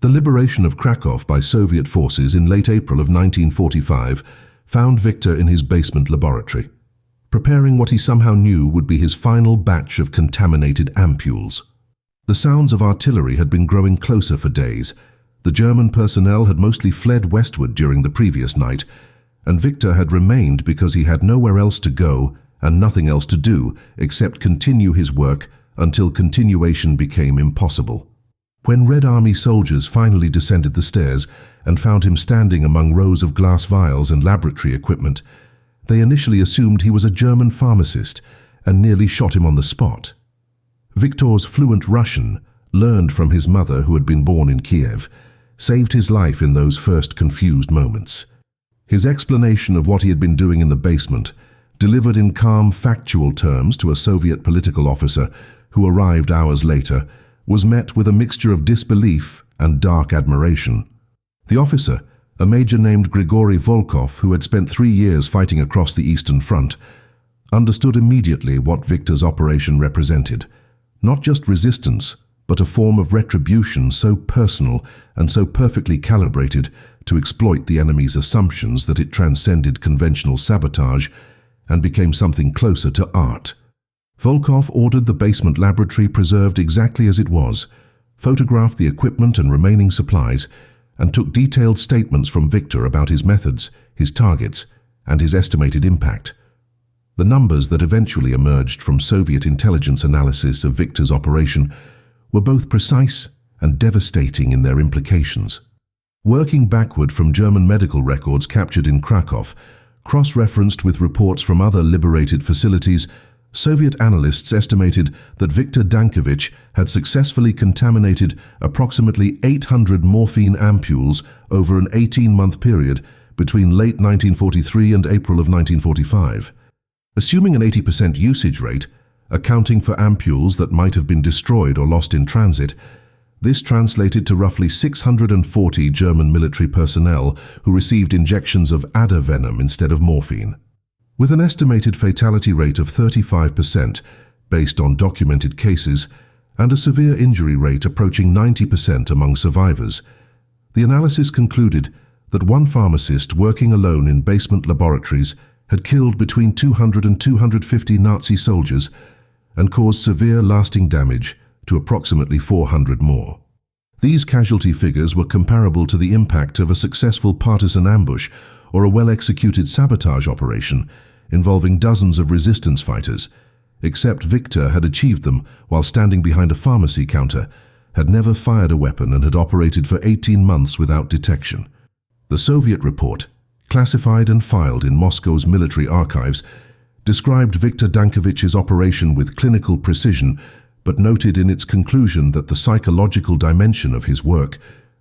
The liberation of Krakow by Soviet forces in late April of 1945 found Viktor in his basement laboratory, preparing what he somehow knew would be his final batch of contaminated ampules. The sounds of artillery had been growing closer for days. The German personnel had mostly fled westward during the previous night, and Viktor had remained because he had nowhere else to go and nothing else to do except continue his work until continuation became impossible. When Red Army soldiers finally descended the stairs and found him standing among rows of glass vials and laboratory equipment, they initially assumed he was a German pharmacist and nearly shot him on the spot. Viktor's fluent Russian, learned from his mother who had been born in Kiev, saved his life in those first confused moments. His explanation of what he had been doing in the basement, delivered in calm, factual terms to a Soviet political officer who arrived hours later, was met with a mixture of disbelief and dark admiration. The officer, a major named Grigory Volkov, who had spent 3 years fighting across the Eastern Front, understood immediately what Viktor's operation represented. Not just resistance, but a form of retribution so personal and so perfectly calibrated to exploit the enemy's assumptions that it transcended conventional sabotage and became something closer to art. Volkov ordered the basement laboratory preserved exactly as it was, photographed the equipment and remaining supplies, and took detailed statements from Viktor about his methods, his targets, and his estimated impact. The numbers that eventually emerged from Soviet intelligence analysis of Viktor's operation were both precise and devastating in their implications. Working backward from German medical records captured in Krakow, cross-referenced with reports from other liberated facilities, Soviet analysts estimated that Viktor Dankevych had successfully contaminated approximately 800 morphine ampules over an 18-month period between late 1943 and April of 1945. Assuming an 80% usage rate, accounting for ampules that might have been destroyed or lost in transit, this translated to roughly 640 German military personnel who received injections of adder venom instead of morphine. With an estimated fatality rate of 35% based on documented cases and a severe injury rate approaching 90% among survivors, the analysis concluded that one pharmacist working alone in basement laboratories had killed between 200 and 250 Nazi soldiers and caused severe lasting damage to approximately 400 more. These casualty figures were comparable to the impact of a successful partisan ambush or a well-executed sabotage operation involving dozens of resistance fighters, except Viktor had achieved them while standing behind a pharmacy counter, had never fired a weapon and had operated for 18 months without detection. The Soviet report, classified and filed in Moscow's military archives, described Viktor Dankevych's operation with clinical precision, but noted in its conclusion that the psychological dimension of his work,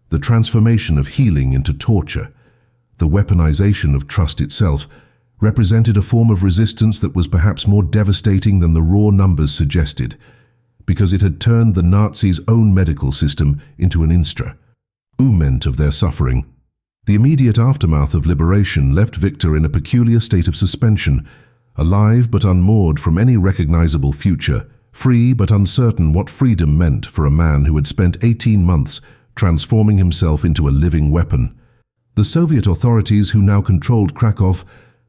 the transformation of healing into torture, the weaponization of trust itself, represented a form of resistance that was perhaps more devastating than the raw numbers suggested, because it had turned the Nazis' own medical system into an instrument of their suffering. The immediate aftermath of liberation left Viktor in a peculiar state of suspension, alive but unmoored from any recognizable future, free but uncertain what freedom meant for a man who had spent 18 months transforming himself into a living weapon. The Soviet authorities who now controlled Krakow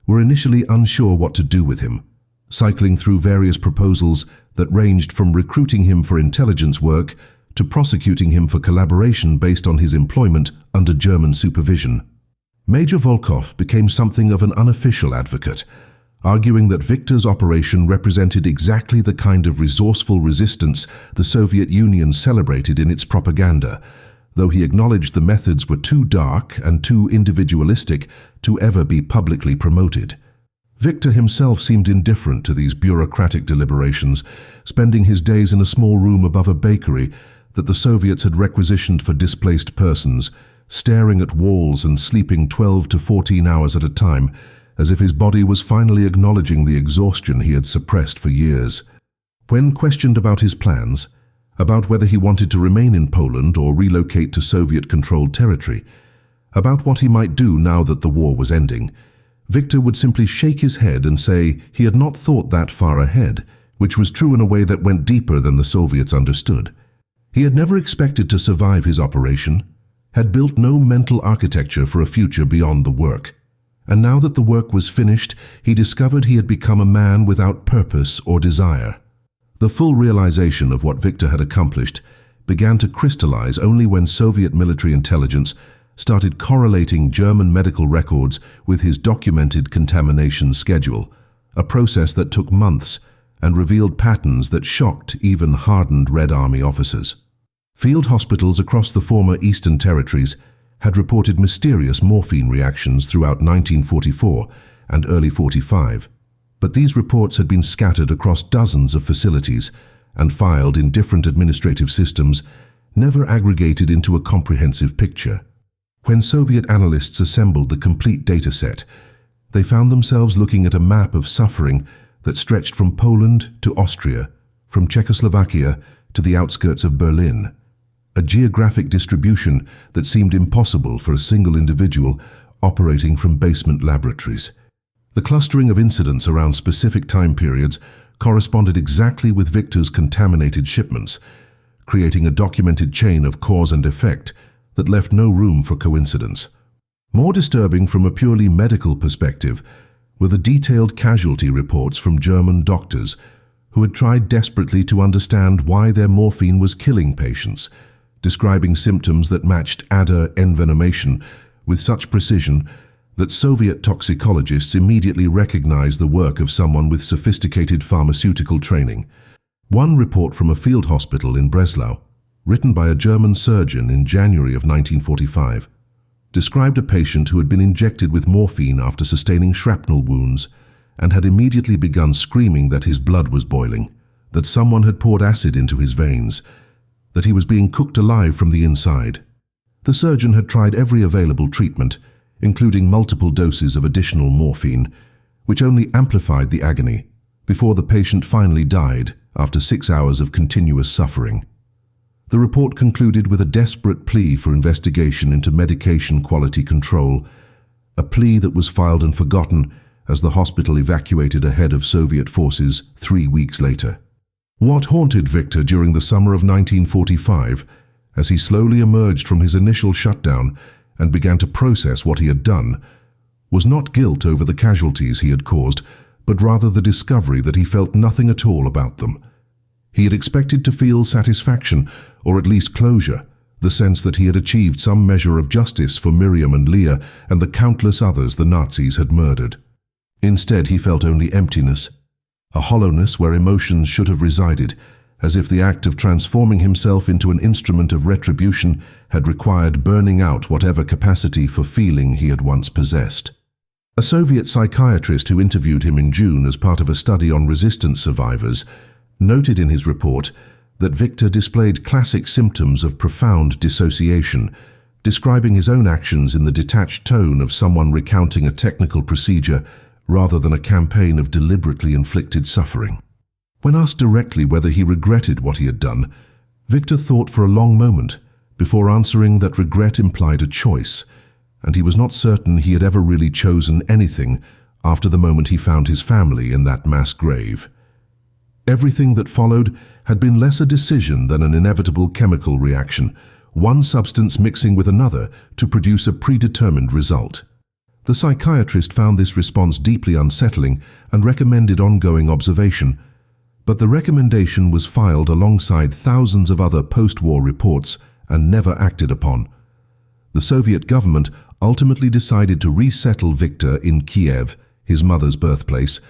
were initially unsure what to do with him, cycling through various proposals that ranged from recruiting him for intelligence work to prosecuting him for collaboration based on his employment under German supervision. Major Volkov became something of an unofficial advocate, arguing that Viktor's operation represented exactly the kind of resourceful resistance the Soviet Union celebrated in its propaganda, though he acknowledged the methods were too dark and too individualistic to ever be publicly promoted. Viktor himself seemed indifferent to these bureaucratic deliberations, spending his days in a small room above a bakery that the Soviets had requisitioned for displaced persons, staring at walls and sleeping 12 to 14 hours at a time, as if his body was finally acknowledging the exhaustion he had suppressed for years. When questioned about his plans, about whether he wanted to remain in Poland or relocate to Soviet-controlled territory, about what he might do now that the war was ending, Viktor would simply shake his head and say he had not thought that far ahead, which was true in a way that went deeper than the Soviets understood. He had never expected to survive his operation, had built no mental architecture for a future beyond the work, And now that the work was finished, he discovered he had become a man without purpose or desire. The full realization of what Viktor had accomplished began to crystallize only when Soviet military intelligence started correlating German medical records with his documented contamination schedule, a process that took months and revealed patterns that shocked even hardened Red Army officers. Field hospitals across the former Eastern Territories had reported mysterious morphine reactions throughout 1944 and early 45, but these reports had been scattered across dozens of facilities and filed in different administrative systems, never aggregated into a comprehensive picture. When Soviet analysts assembled the complete data set, they found themselves looking at a map of suffering that stretched from Poland to Austria, from Czechoslovakia to the outskirts of Berlin, a geographic distribution that seemed impossible for a single individual operating from basement laboratories. The clustering of incidents around specific time periods corresponded exactly with Viktor's contaminated shipments, creating a documented chain of cause and effect that left no room for coincidence. More disturbing from a purely medical perspective were the detailed casualty reports from German doctors who had tried desperately to understand why their morphine was killing patients, describing symptoms that matched adder envenomation with such precision that Soviet toxicologists immediately recognized the work of someone with sophisticated pharmaceutical training. One report from a field hospital in Breslau, written by a German surgeon in January of 1945, described a patient who had been injected with morphine after sustaining shrapnel wounds and had immediately begun screaming that his blood was boiling, that someone had poured acid into his veins, that he was being cooked alive from the inside. The surgeon had tried every available treatment, including multiple doses of additional morphine, which only amplified the agony, before the patient finally died after 6 hours of continuous suffering. The report concluded with a desperate plea for investigation into medication quality control, a plea that was filed and forgotten as the hospital evacuated ahead of Soviet forces 3 weeks later. What haunted Viktor during the summer of 1945, as he slowly emerged from his initial shutdown and began to process what he had done, was not guilt over the casualties he had caused, but rather the discovery that he felt nothing at all about them. He had expected to feel satisfaction, or at least closure, the sense that he had achieved some measure of justice for Miriam and Leah and the countless others the Nazis had murdered. Instead, he felt only emptiness, a hollowness where emotions should have resided, as if the act of transforming himself into an instrument of retribution had required burning out whatever capacity for feeling he had once possessed. A Soviet psychiatrist who interviewed him in June as part of a study on resistance survivors noted in his report that Viktor displayed classic symptoms of profound dissociation, describing his own actions in the detached tone of someone recounting a technical procedure rather than a campaign of deliberately inflicted suffering. When asked directly whether he regretted what he had done, Viktor thought for a long moment before answering that regret implied a choice, and he was not certain he had ever really chosen anything after the moment he found his family in that mass grave. Everything that followed had been less a decision than an inevitable chemical reaction, one substance mixing with another to produce a predetermined result. The psychiatrist found this response deeply unsettling and recommended ongoing observation, but the recommendation was filed alongside thousands of other post-war reports and never acted upon. The Soviet government ultimately decided to resettle Viktor in Kiev, his mother's birthplace,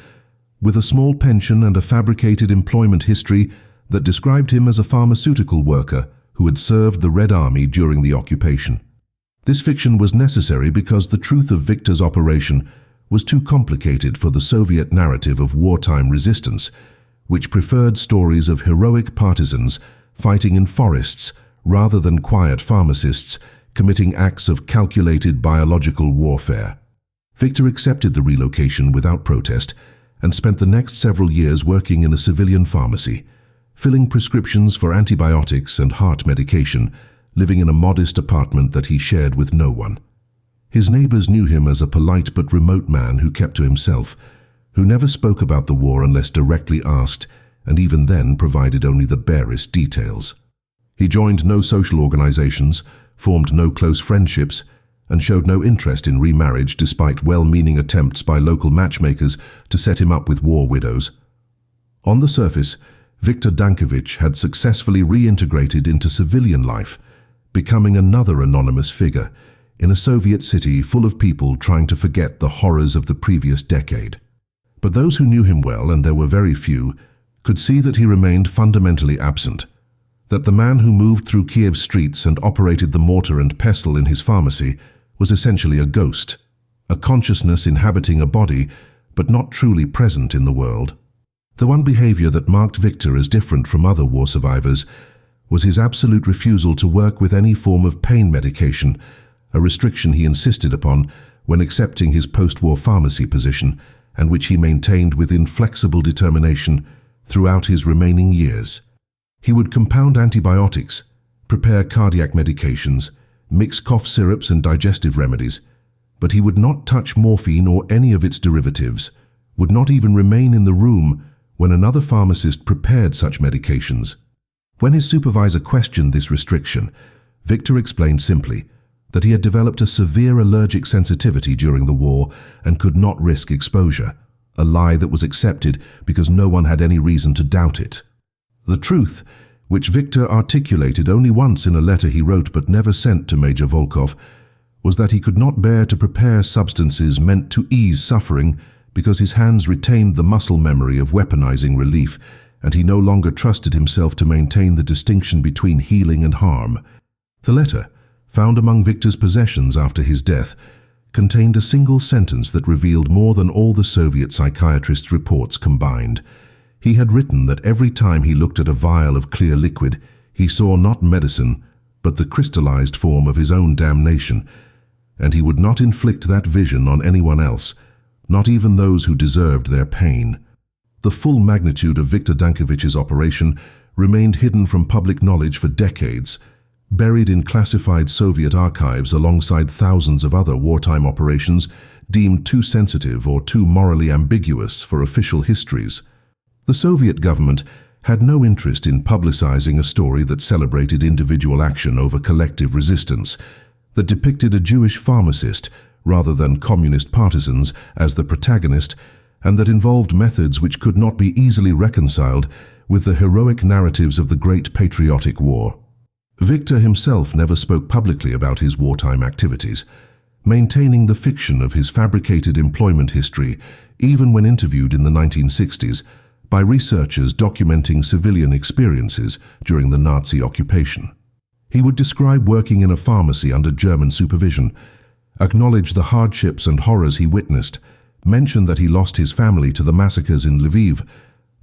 with a small pension and a fabricated employment history that described him as a pharmaceutical worker who had served the Red Army during the occupation. This fiction was necessary because the truth of Viktor's operation was too complicated for the Soviet narrative of wartime resistance, which preferred stories of heroic partisans fighting in forests rather than quiet pharmacists committing acts of calculated biological warfare. Viktor accepted the relocation without protest and spent the next several years working in a civilian pharmacy, filling prescriptions for antibiotics and heart medication, living in a modest apartment that he shared with no one. His neighbors knew him as a polite but remote man who kept to himself, who never spoke about the war unless directly asked, and even then provided only the barest details. He joined no social organizations, formed no close friendships, and showed no interest in remarriage despite well-meaning attempts by local matchmakers to set him up with war widows. On the surface, Viktor Dankevych had successfully reintegrated into civilian life, becoming another anonymous figure in a Soviet city full of people trying to forget the horrors of the previous decade. But those who knew him well, and there were very few, could see that he remained fundamentally absent, that the man who moved through Kiev's streets and operated the mortar and pestle in his pharmacy was essentially a ghost, a consciousness inhabiting a body but not truly present in the world. The one behavior that marked Viktor as different from other war survivors was his absolute refusal to work with any form of pain medication, a restriction he insisted upon when accepting his post-war pharmacy position, and which he maintained with inflexible determination throughout his remaining years. He would compound antibiotics, prepare cardiac medications, mix cough syrups and digestive remedies, but he would not touch morphine or any of its derivatives, would not even remain in the room when another pharmacist prepared such medications. When his supervisor questioned this restriction, Viktor explained simply that he had developed a severe allergic sensitivity during the war and could not risk exposure, a lie that was accepted because no one had any reason to doubt it. The truth, which Viktor articulated only once in a letter he wrote but never sent to Major Volkov, was that he could not bear to prepare substances meant to ease suffering because his hands retained the muscle memory of weaponizing relief, and he no longer trusted himself to maintain the distinction between healing and harm. The letter, found among Viktor's possessions after his death, contained a single sentence that revealed more than all the Soviet psychiatrists' reports combined. He had written that every time he looked at a vial of clear liquid, he saw not medicine, but the crystallized form of his own damnation, and he would not inflict that vision on anyone else, not even those who deserved their pain. The full magnitude of Viktor Dankevych's operation remained hidden from public knowledge for decades, buried in classified Soviet archives alongside thousands of other wartime operations deemed too sensitive or too morally ambiguous for official histories. The Soviet government had no interest in publicizing a story that celebrated individual action over collective resistance, that depicted a Jewish pharmacist rather than communist partisans as the protagonist, and that involved methods which could not be easily reconciled with the heroic narratives of the Great Patriotic War. Viktor himself never spoke publicly about his wartime activities, maintaining the fiction of his fabricated employment history even when interviewed in the 1960s by researchers documenting civilian experiences during the Nazi occupation. He would describe working in a pharmacy under German supervision, acknowledge the hardships and horrors he witnessed, mention that he lost his family to the massacres in Lviv,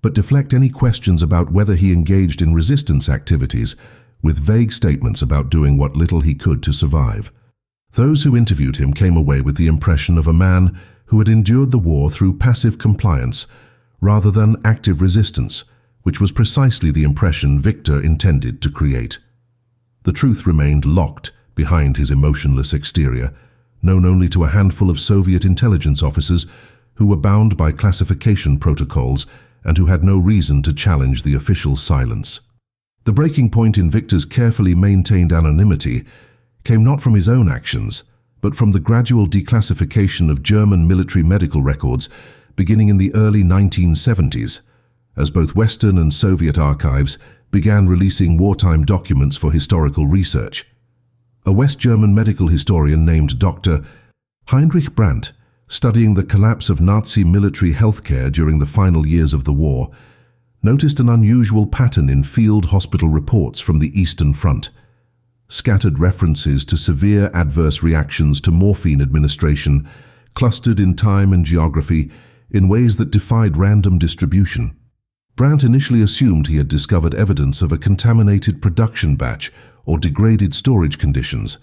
but deflect any questions about whether he engaged in resistance activities with vague statements about doing what little he could to survive. Those who interviewed him came away with the impression of a man who had endured the war through passive compliance rather than active resistance, which was precisely the impression Viktor intended to create. The truth remained locked behind his emotionless exterior, known only to a handful of Soviet intelligence officers who were bound by classification protocols and who had no reason to challenge the official silence. The breaking point in Viktor's carefully maintained anonymity came not from his own actions, but from the gradual declassification of German military medical records beginning in the early 1970s, as both Western and Soviet archives began releasing wartime documents for historical research. A West German medical historian named Dr. Heinrich Brandt, studying the collapse of Nazi military healthcare during the final years of the war, noticed an unusual pattern in field hospital reports from the Eastern Front. Scattered references to severe adverse reactions to morphine administration clustered in time and geography in ways that defied random distribution. Brandt initially assumed he had discovered evidence of a contaminated production batch or degraded storage conditions,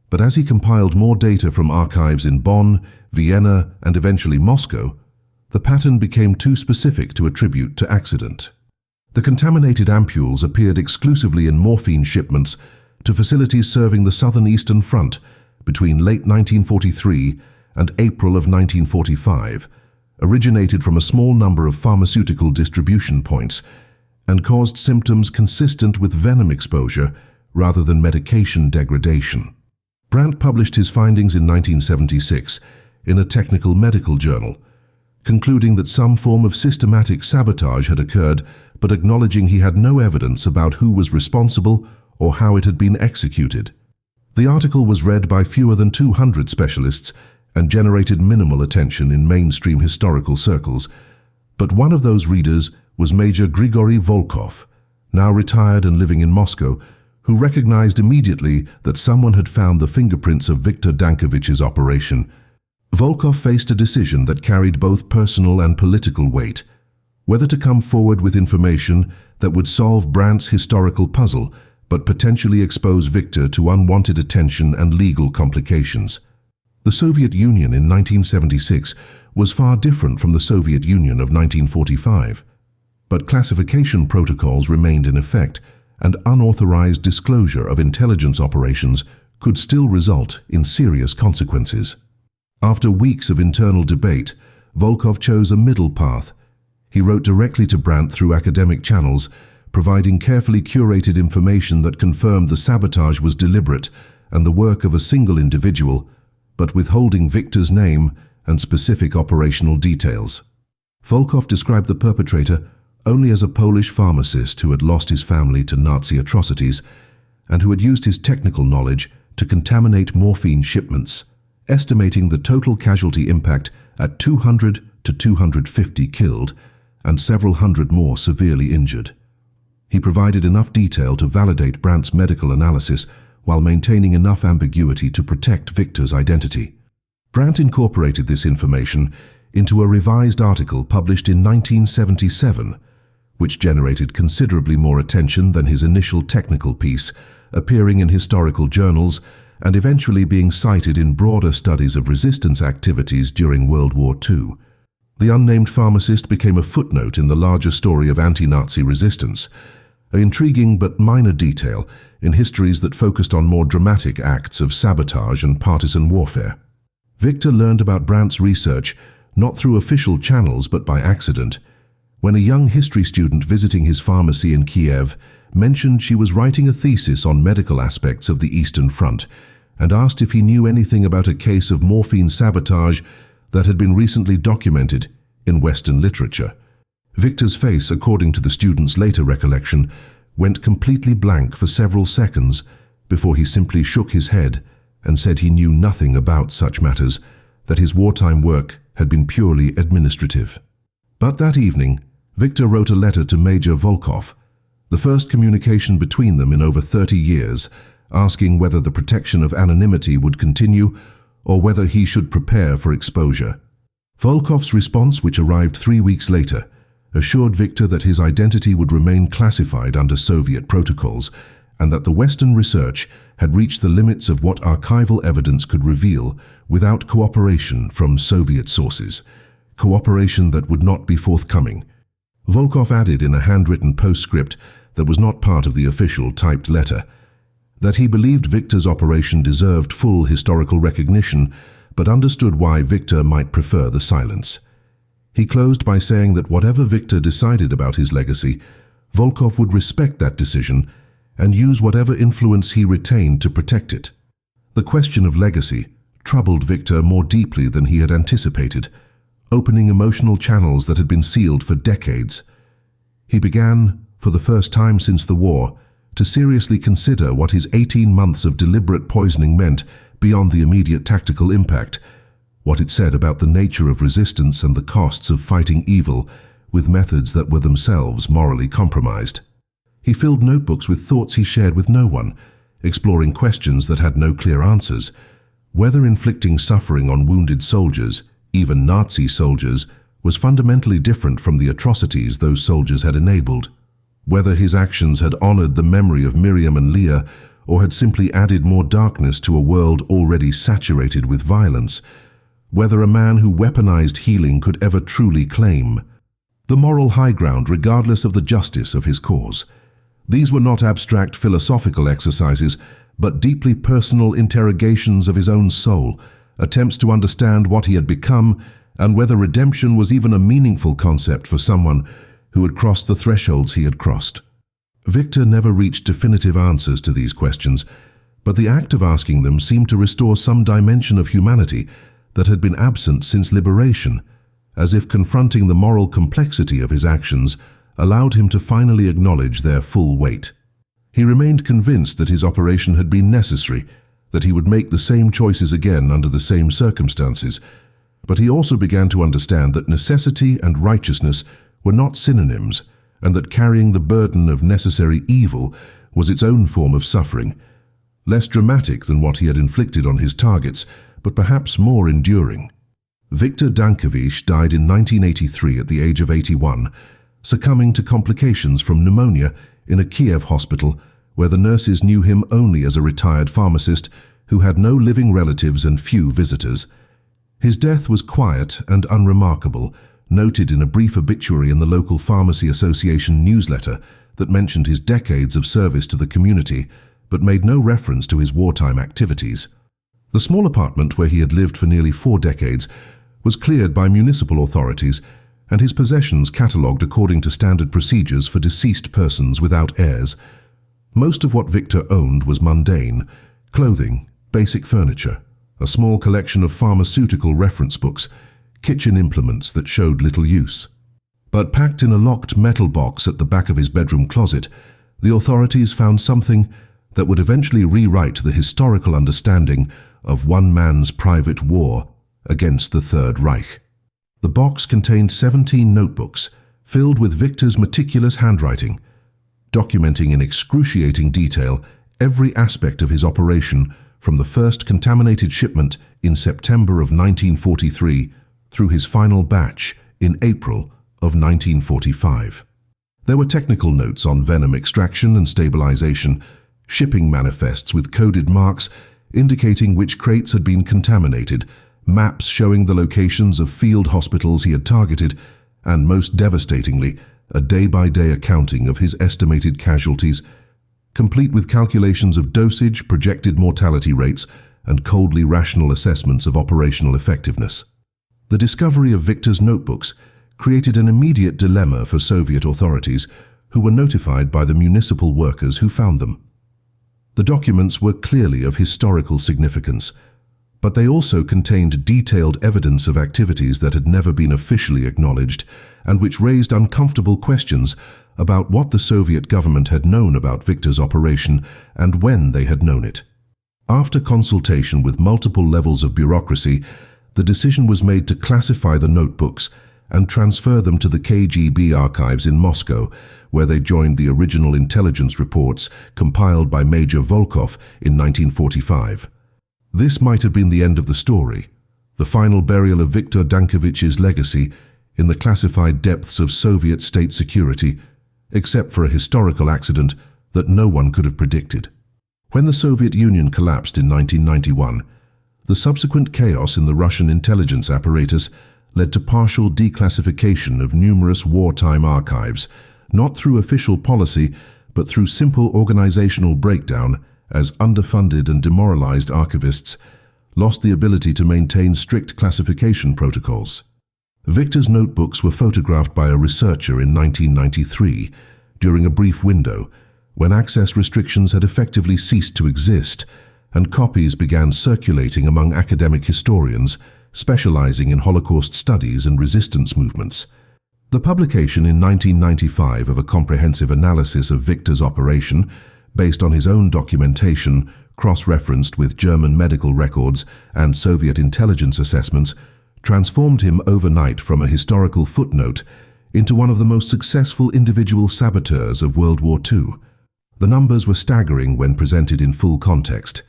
but as he compiled more data from archives in Bonn, Vienna, and eventually Moscow, the pattern became too specific to attribute to accident. The contaminated ampules appeared exclusively in morphine shipments to facilities serving the Southern Eastern Front between late 1943 and April of 1945, originated from a small number of pharmaceutical distribution points, and caused symptoms consistent with venom exposure rather than medication degradation. Brandt published his findings in 1976 in a technical medical journal, concluding that some form of systematic sabotage had occurred, but acknowledging he had no evidence about who was responsible or how it had been executed. The article was read by fewer than 200 specialists and generated minimal attention in mainstream historical circles, but one of those readers was Major Grigory Volkov, now retired and living in Moscow, who recognized immediately that someone had found the fingerprints of Viktor Dankevych's operation. Volkov faced a decision that carried both personal and political weight: whether to come forward with information that would solve Brandt's historical puzzle, but potentially expose Viktor to unwanted attention and legal complications. The Soviet Union in 1976 was far different from the Soviet Union of 1945, but classification protocols remained in effect, and unauthorized disclosure of intelligence operations could still result in serious consequences. After weeks of internal debate, Volkov chose a middle path. He wrote directly to Brandt through academic channels, providing carefully curated information that confirmed the sabotage was deliberate and the work of a single individual, but withholding Viktor's name and specific operational details. Volkov described the perpetrator only as a Polish pharmacist who had lost his family to Nazi atrocities and who had used his technical knowledge to contaminate morphine shipments, estimating the total casualty impact at 200 to 250 killed and several hundred more severely injured. He provided enough detail to validate Brandt's medical analysis while maintaining enough ambiguity to protect Viktor's identity. Brandt incorporated this information into a revised article published in 1977, which generated considerably more attention than his initial technical piece, appearing in historical journals and eventually being cited in broader studies of resistance activities during World War II. The unnamed pharmacist became a footnote in the larger story of anti-Nazi resistance, an intriguing but minor detail in histories that focused on more dramatic acts of sabotage and partisan warfare. Viktor learned about Brandt's research not through official channels but by accident, when a young history student visiting his pharmacy in Kiev mentioned she was writing a thesis on medical aspects of the Eastern Front and asked if he knew anything about a case of morphine sabotage that had been recently documented in Western literature. Viktor's face, according to the student's later recollection, went completely blank for several seconds before he simply shook his head and said he knew nothing about such matters, that his wartime work had been purely administrative. But that evening, Viktor wrote a letter to Major Volkov, the first communication between them in over 30 years, asking whether the protection of anonymity would continue or whether he should prepare for exposure. Volkov's response, which arrived 3 weeks later, assured Viktor that his identity would remain classified under Soviet protocols and that the Western research had reached the limits of what archival evidence could reveal without cooperation from Soviet sources, cooperation that would not be forthcoming. Volkov added in a handwritten postscript that was not part of the official typed letter that he believed Viktor's operation deserved full historical recognition, but understood why Viktor might prefer the silence. He closed by saying that whatever Viktor decided about his legacy, Volkov would respect that decision and use whatever influence he retained to protect it. The question of legacy troubled Viktor more deeply than he had anticipated, opening emotional channels that had been sealed for decades. He began, for the first time since the war, to seriously consider what his 18 months of deliberate poisoning meant beyond the immediate tactical impact, what it said about the nature of resistance and the costs of fighting evil with methods that were themselves morally compromised. He filled notebooks with thoughts he shared with no one, exploring questions that had no clear answers, whether inflicting suffering on wounded soldiers, even Nazi soldiers, was fundamentally different from the atrocities those soldiers had enabled, whether his actions had honored the memory of Miriam and Leah or had simply added more darkness to a world already saturated with violence, whether a man who weaponized healing could ever truly claim the moral high ground regardless of the justice of his cause. These were not abstract philosophical exercises, but deeply personal interrogations of his own soul, attempts to understand what he had become and whether redemption was even a meaningful concept for someone who had crossed the thresholds he had crossed. Viktor never reached definitive answers to these questions, But the act of asking them seemed to restore some dimension of humanity that had been absent since liberation, as if confronting the moral complexity of his actions allowed him to finally acknowledge their full weight. He remained convinced that his operation had been necessary, that he would make the same choices again under the same circumstances, but he also began to understand that necessity and righteousness were not synonyms, and that carrying the burden of necessary evil was its own form of suffering, less dramatic than what he had inflicted on his targets, but perhaps more enduring. Viktor Dankevych died in 1983 at the age of 81, succumbing to complications from pneumonia in a Kiev hospital where the nurses knew him only as a retired pharmacist who had no living relatives and few visitors. His death was quiet and unremarkable, noted in a brief obituary in the local Pharmacy Association newsletter that mentioned his decades of service to the community, but made no reference to his wartime activities. The small apartment where he had lived for nearly 4 decades was cleared by municipal authorities and his possessions catalogued according to standard procedures for deceased persons without heirs. Most of what Viktor owned was mundane: clothing, basic furniture, a small collection of pharmaceutical reference books, kitchen implements that showed little use. But packed in a locked metal box at the back of his bedroom closet, the authorities found something that would eventually rewrite the historical understanding of one man's private war against the Third Reich. The box contained 17 notebooks filled with Viktor's meticulous handwriting, documenting in excruciating detail every aspect of his operation from the first contaminated shipment in September of 1943 through his final batch in April of 1945. There were technical notes on venom extraction and stabilization, shipping manifests with coded marks indicating which crates had been contaminated, maps showing the locations of field hospitals he had targeted, and most devastatingly, a day-by-day accounting of his estimated casualties, complete with calculations of dosage, projected mortality rates, and coldly rational assessments of operational effectiveness. The discovery of Viktor's notebooks created an immediate dilemma for Soviet authorities, who were notified by the municipal workers who found them. The documents were clearly of historical significance, but they also contained detailed evidence of activities that had never been officially acknowledged and which raised uncomfortable questions about what the Soviet government had known about Viktor's operation and when they had known it. After consultation with multiple levels of bureaucracy, the decision was made to classify the notebooks and transfer them to the KGB archives in Moscow, where they joined the original intelligence reports compiled by Major Volkov in 1945. This might have been the end of the story, the final burial of Viktor Dankevych's legacy in the classified depths of Soviet state security, except for a historical accident that no one could have predicted. When the Soviet Union collapsed in 1991, the subsequent chaos in the Russian intelligence apparatus led to partial declassification of numerous wartime archives, not through official policy, but through simple organizational breakdown, as underfunded and demoralized archivists lost the ability to maintain strict classification protocols. Viktor's notebooks were photographed by a researcher in 1993, during a brief window, when access restrictions had effectively ceased to exist, and copies began circulating among academic historians specializing in Holocaust studies and resistance movements. The publication in 1995 of a comprehensive analysis of Viktor's operation, based on his own documentation, cross-referenced with German medical records and Soviet intelligence assessments, transformed him overnight from a historical footnote into one of the most successful individual saboteurs of World War II. The numbers were staggering when presented in full context.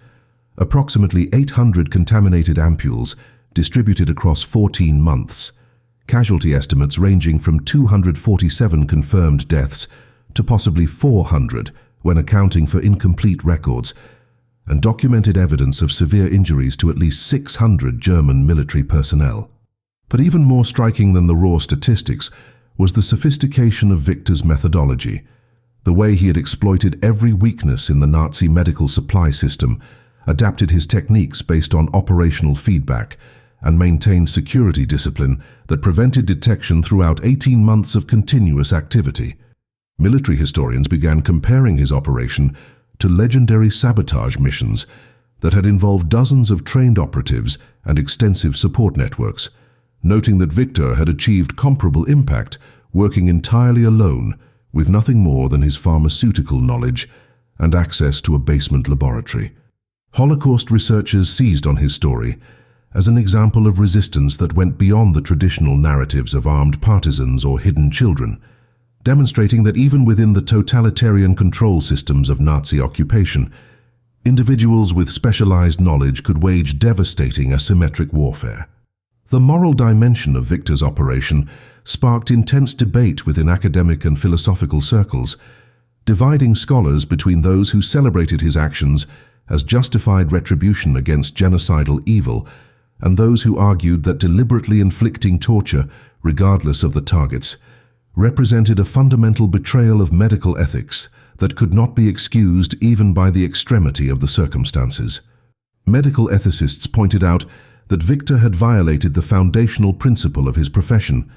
Approximately 800 contaminated ampules distributed across 14 months, casualty estimates ranging from 247 confirmed deaths to possibly 400 when accounting for incomplete records, and documented evidence of severe injuries to at least 600 German military personnel. But even more striking than the raw statistics was the sophistication of Viktor's methodology, the way he had exploited every weakness in the Nazi medical supply system, adapted his techniques based on operational feedback, and maintained security discipline that prevented detection throughout 18 months of continuous activity. Military historians began comparing his operation to legendary sabotage missions that had involved dozens of trained operatives and extensive support networks, noting that Viktor had achieved comparable impact working entirely alone with nothing more than his pharmaceutical knowledge and access to a basement laboratory. Holocaust researchers seized on his story as an example of resistance that went beyond the traditional narratives of armed partisans or hidden children, demonstrating that even within the totalitarian control systems of Nazi occupation, individuals with specialized knowledge could wage devastating asymmetric warfare. The moral dimension of Viktor's operation sparked intense debate within academic and philosophical circles, dividing scholars between those who celebrated his actions as justified retribution against genocidal evil and those who argued that deliberately inflicting torture, regardless of the targets, represented a fundamental betrayal of medical ethics that could not be excused even by the extremity of the circumstances. Medical ethicists pointed out that Viktor had violated the foundational principle of his profession,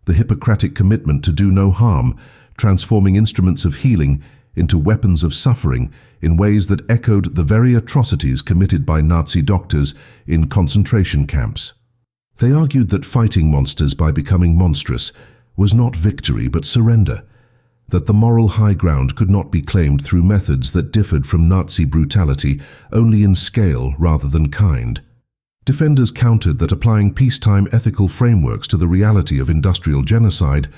the Hippocratic commitment to do no harm, transforming instruments of healing into weapons of suffering in ways that echoed the very atrocities committed by Nazi doctors in concentration camps. They argued that fighting monsters by becoming monstrous was not victory but surrender, that the moral high ground could not be claimed through methods that differed from Nazi brutality only in scale rather than kind. Defenders countered that applying peacetime ethical frameworks to the reality of industrial genocide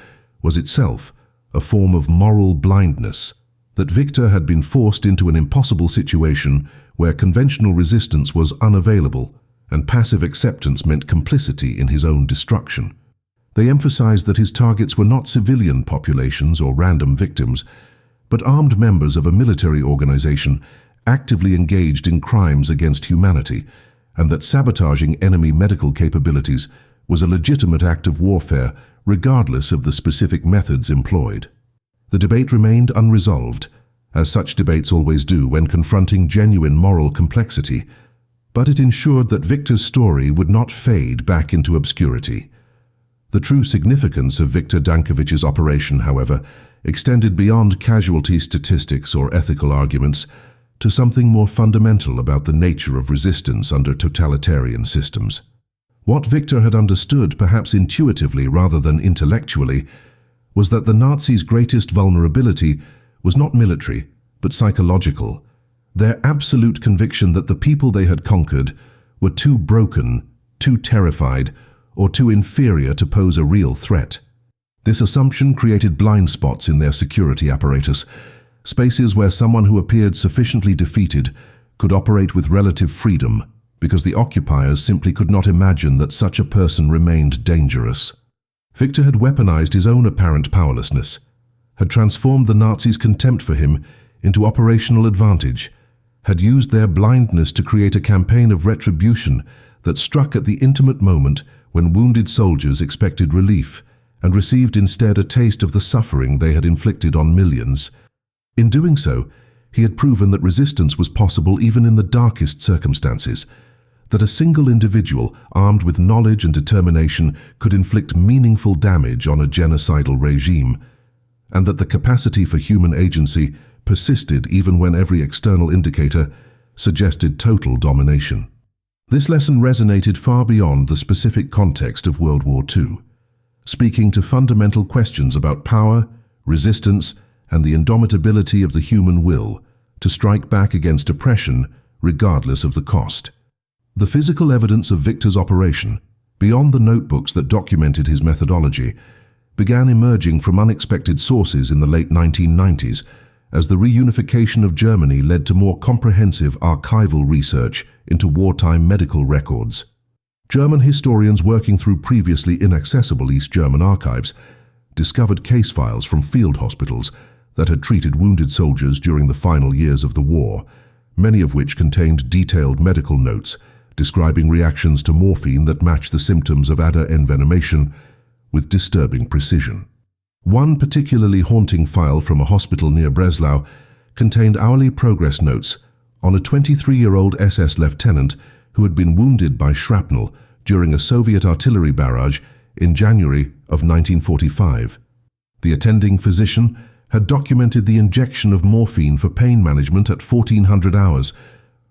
was itself a form of moral blindness, that Viktor had been forced into an impossible situation where conventional resistance was unavailable and passive acceptance meant complicity in his own destruction. They emphasized that his targets were not civilian populations or random victims, but armed members of a military organization actively engaged in crimes against humanity, and that sabotaging enemy medical capabilities was a legitimate act of warfare regardless of the specific methods employed. The debate remained unresolved, as such debates always do when confronting genuine moral complexity, but it ensured that Viktor's story would not fade back into obscurity. The true significance of Viktor Dankevych's operation, however, extended beyond casualty statistics or ethical arguments to something more fundamental about the nature of resistance under totalitarian systems. What Viktor had understood, perhaps intuitively rather than intellectually, was that the Nazis' greatest vulnerability was not military, but psychological. Their absolute conviction that the people they had conquered were too broken, too terrified, or too inferior to pose a real threat. This assumption created blind spots in their security apparatus, spaces where someone who appeared sufficiently defeated could operate with relative freedom, because the occupiers simply could not imagine that such a person remained dangerous. Viktor had weaponized his own apparent powerlessness, had transformed the Nazis' contempt for him into operational advantage, had used their blindness to create a campaign of retribution that struck at the intimate moment when wounded soldiers expected relief and received instead a taste of the suffering they had inflicted on millions. In doing so, he had proven that resistance was possible even in the darkest circumstances, that a single individual armed with knowledge and determination could inflict meaningful damage on a genocidal regime, and that the capacity for human agency persisted even when every external indicator suggested total domination. This lesson resonated far beyond the specific context of World War II, speaking to fundamental questions about power, resistance, and the indomitability of the human will to strike back against oppression regardless of the cost. The physical evidence of Viktor's operation, beyond the notebooks that documented his methodology, began emerging from unexpected sources in the late 1990s as the reunification of Germany led to more comprehensive archival research into wartime medical records. German historians working through previously inaccessible East German archives discovered case files from field hospitals that had treated wounded soldiers during the final years of the war, many of which contained detailed medical notes describing reactions to morphine that matched the symptoms of adder envenomation with disturbing precision. One particularly haunting file from a hospital near Breslau contained hourly progress notes on a 23-year-old SS lieutenant who had been wounded by shrapnel during a Soviet artillery barrage in January of 1945. The attending physician had documented the injection of morphine for pain management at 1400 hours,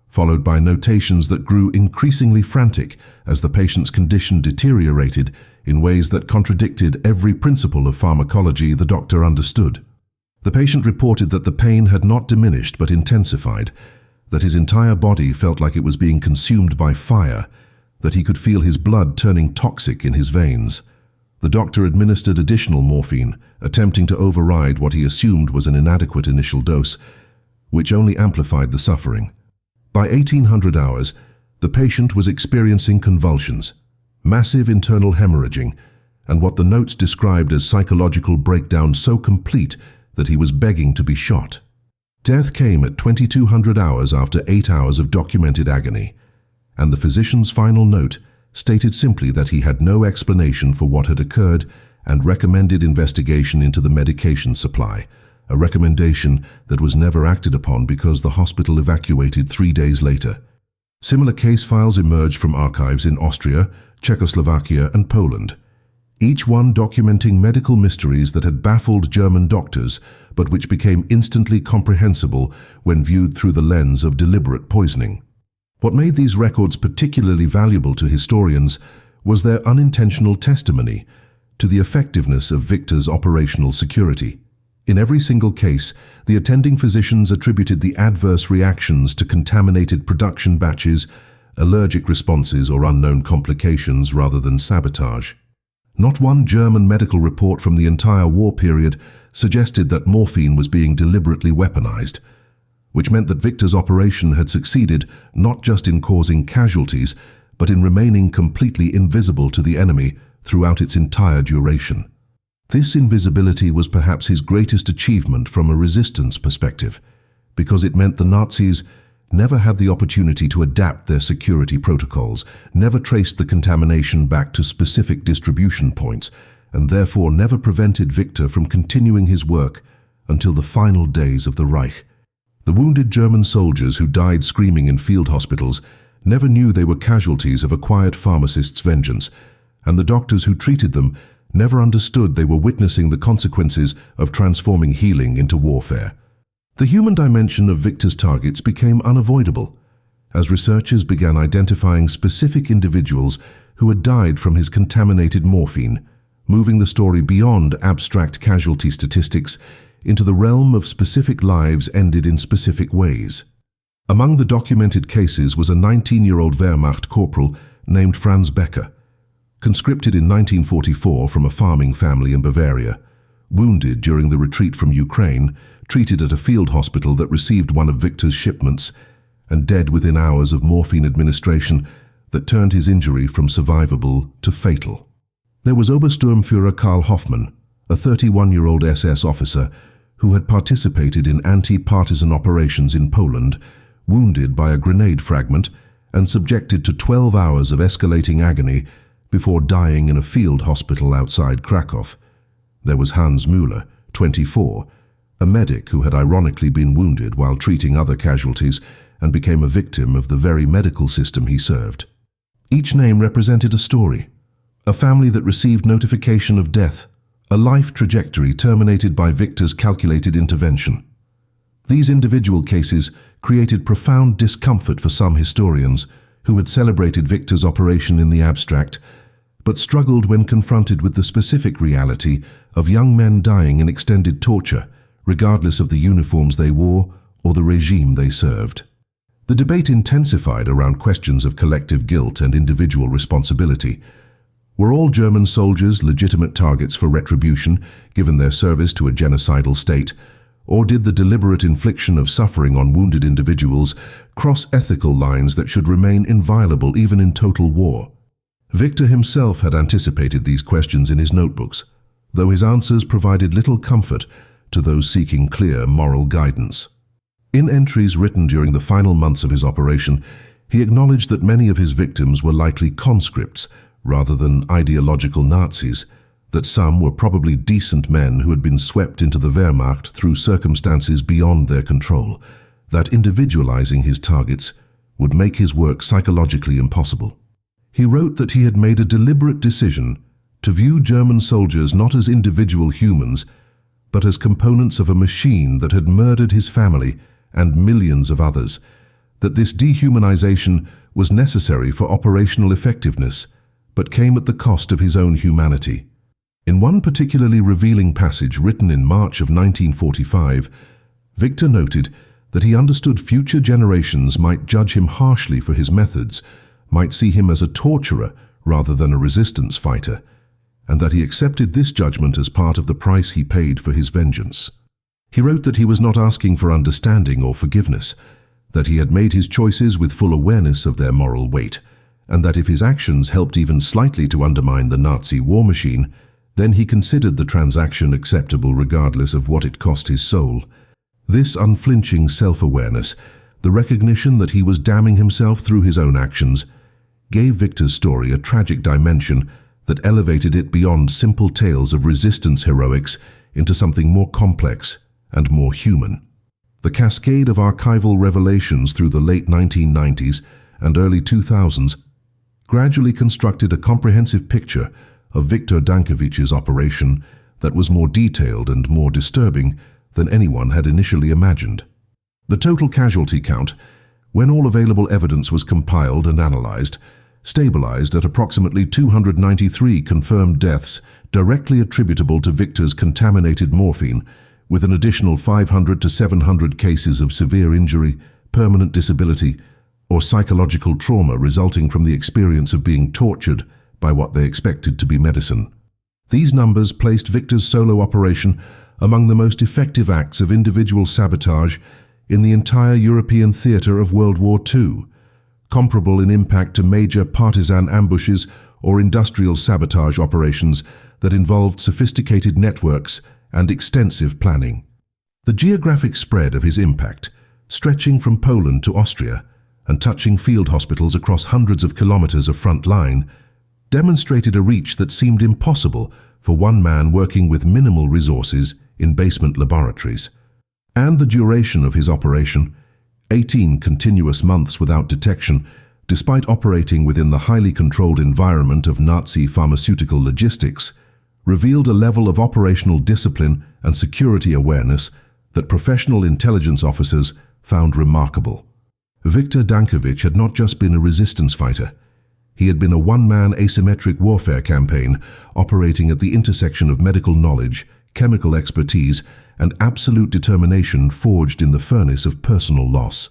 followed by notations that grew increasingly frantic as the patient's condition deteriorated in ways that contradicted every principle of pharmacology the doctor understood. The patient reported that the pain had not diminished but intensified, that his entire body felt like it was being consumed by fire, that he could feel his blood turning toxic in his veins. The doctor administered additional morphine, attempting to override what he assumed was an inadequate initial dose, which only amplified the suffering. By 1800 hours, the patient was experiencing convulsions, massive internal hemorrhaging, and what the notes described as psychological breakdown so complete that he was begging to be shot. Death came at 2200 hours after 8 hours of documented agony, and the physician's final note stated simply that he had no explanation for what had occurred and recommended investigation into the medication supply, a recommendation that was never acted upon because the hospital evacuated 3 days later. Similar case files emerged from archives in Austria, Czechoslovakia, and Poland, each one documenting medical mysteries that had baffled German doctors, but which became instantly comprehensible when viewed through the lens of deliberate poisoning. What made these records particularly valuable to historians was their unintentional testimony to the effectiveness of Viktor's operational security. In every single case, the attending physicians attributed the adverse reactions to contaminated production batches, allergic responses, or unknown complications rather than sabotage. Not one German medical report from the entire war period suggested that morphine was being deliberately weaponized, which meant that Viktor's operation had succeeded not just in causing casualties, but in remaining completely invisible to the enemy throughout its entire duration. This invisibility was perhaps his greatest achievement from a resistance perspective, because it meant the Nazis never had the opportunity to adapt their security protocols, never traced the contamination back to specific distribution points, and therefore never prevented Viktor from continuing his work until the final days of the Reich. The wounded German soldiers who died screaming in field hospitals never knew they were casualties of a quiet pharmacist's vengeance, and the doctors who treated them never understood they were witnessing the consequences of transforming healing into warfare. The human dimension of Viktor's targets became unavoidable as researchers began identifying specific individuals who had died from his contaminated morphine, moving the story beyond abstract casualty statistics into the realm of specific lives ended in specific ways. Among the documented cases was a 19-year-old Wehrmacht corporal named Franz Becker, conscripted in 1944 from a farming family in Bavaria, wounded during the retreat from Ukraine, treated at a field hospital that received one of Viktor's shipments, and dead within hours of morphine administration that turned his injury from survivable to fatal. There was Obersturmführer Karl Hoffmann, a 31-year-old SS officer who had participated in anti-partisan operations in Poland, wounded by a grenade fragment and subjected to 12 hours of escalating agony before dying in a field hospital outside Krakow. There was Hans Müller, 24, a medic who had ironically been wounded while treating other casualties and became a victim of the very medical system he served. Each name represented a story, a family that received notification of death, a life trajectory terminated by Viktor's calculated intervention. These individual cases created profound discomfort for some historians who had celebrated Viktor's operation in the abstract, but struggled when confronted with the specific reality of young men dying in extended torture, regardless of the uniforms they wore or the regime they served. The debate intensified around questions of collective guilt and individual responsibility. Were all German soldiers legitimate targets for retribution, given their service to a genocidal state, or did the deliberate infliction of suffering on wounded individuals cross ethical lines that should remain inviolable even in total war? Viktor himself had anticipated these questions in his notebooks, though his answers provided little comfort to those seeking clear moral guidance. In entries written during the final months of his operation, he acknowledged that many of his victims were likely conscripts rather than ideological Nazis, that some were probably decent men who had been swept into the Wehrmacht through circumstances beyond their control, that individualizing his targets would make his work psychologically impossible. He wrote that he had made a deliberate decision to view German soldiers not as individual humans, but as components of a machine that had murdered his family and millions of others, that this dehumanization was necessary for operational effectiveness, but came at the cost of his own humanity. In one particularly revealing passage written in March of 1945, Viktor noted that he understood future generations might judge him harshly for his methods, might see him as a torturer rather than a resistance fighter, and that he accepted this judgment as part of the price he paid for his vengeance. He wrote that he was not asking for understanding or forgiveness, that he had made his choices with full awareness of their moral weight, and that if his actions helped even slightly to undermine the Nazi war machine, then he considered the transaction acceptable regardless of what it cost his soul. This unflinching self-awareness, the recognition that he was damning himself through his own actions, gave Viktor's story a tragic dimension that elevated it beyond simple tales of resistance heroics into something more complex and more human. The cascade of archival revelations through the late 1990s and early 2000s gradually constructed a comprehensive picture of Viktor Dankevych's operation that was more detailed and more disturbing than anyone had initially imagined. The total casualty count, when all available evidence was compiled and analyzed, stabilized at approximately 293 confirmed deaths directly attributable to Viktor's contaminated morphine, with an additional 500 to 700 cases of severe injury, permanent disability, or psychological trauma resulting from the experience of being tortured by what they expected to be medicine. These numbers placed Viktor's solo operation among the most effective acts of individual sabotage in the entire European theater of World War II, comparable in impact to major partisan ambushes or industrial sabotage operations that involved sophisticated networks and extensive planning. The geographic spread of his impact, stretching from Poland to Austria and touching field hospitals across hundreds of kilometers of front line, demonstrated a reach that seemed impossible for one man working with minimal resources in basement laboratories. And the duration of his operation, 18 continuous months without detection, despite operating within the highly controlled environment of Nazi pharmaceutical logistics, revealed a level of operational discipline and security awareness that professional intelligence officers found remarkable. Viktor Dankevych had not just been a resistance fighter. He had been a one-man asymmetric warfare campaign operating at the intersection of medical knowledge, chemical expertise, and absolute determination forged in the furnace of personal loss.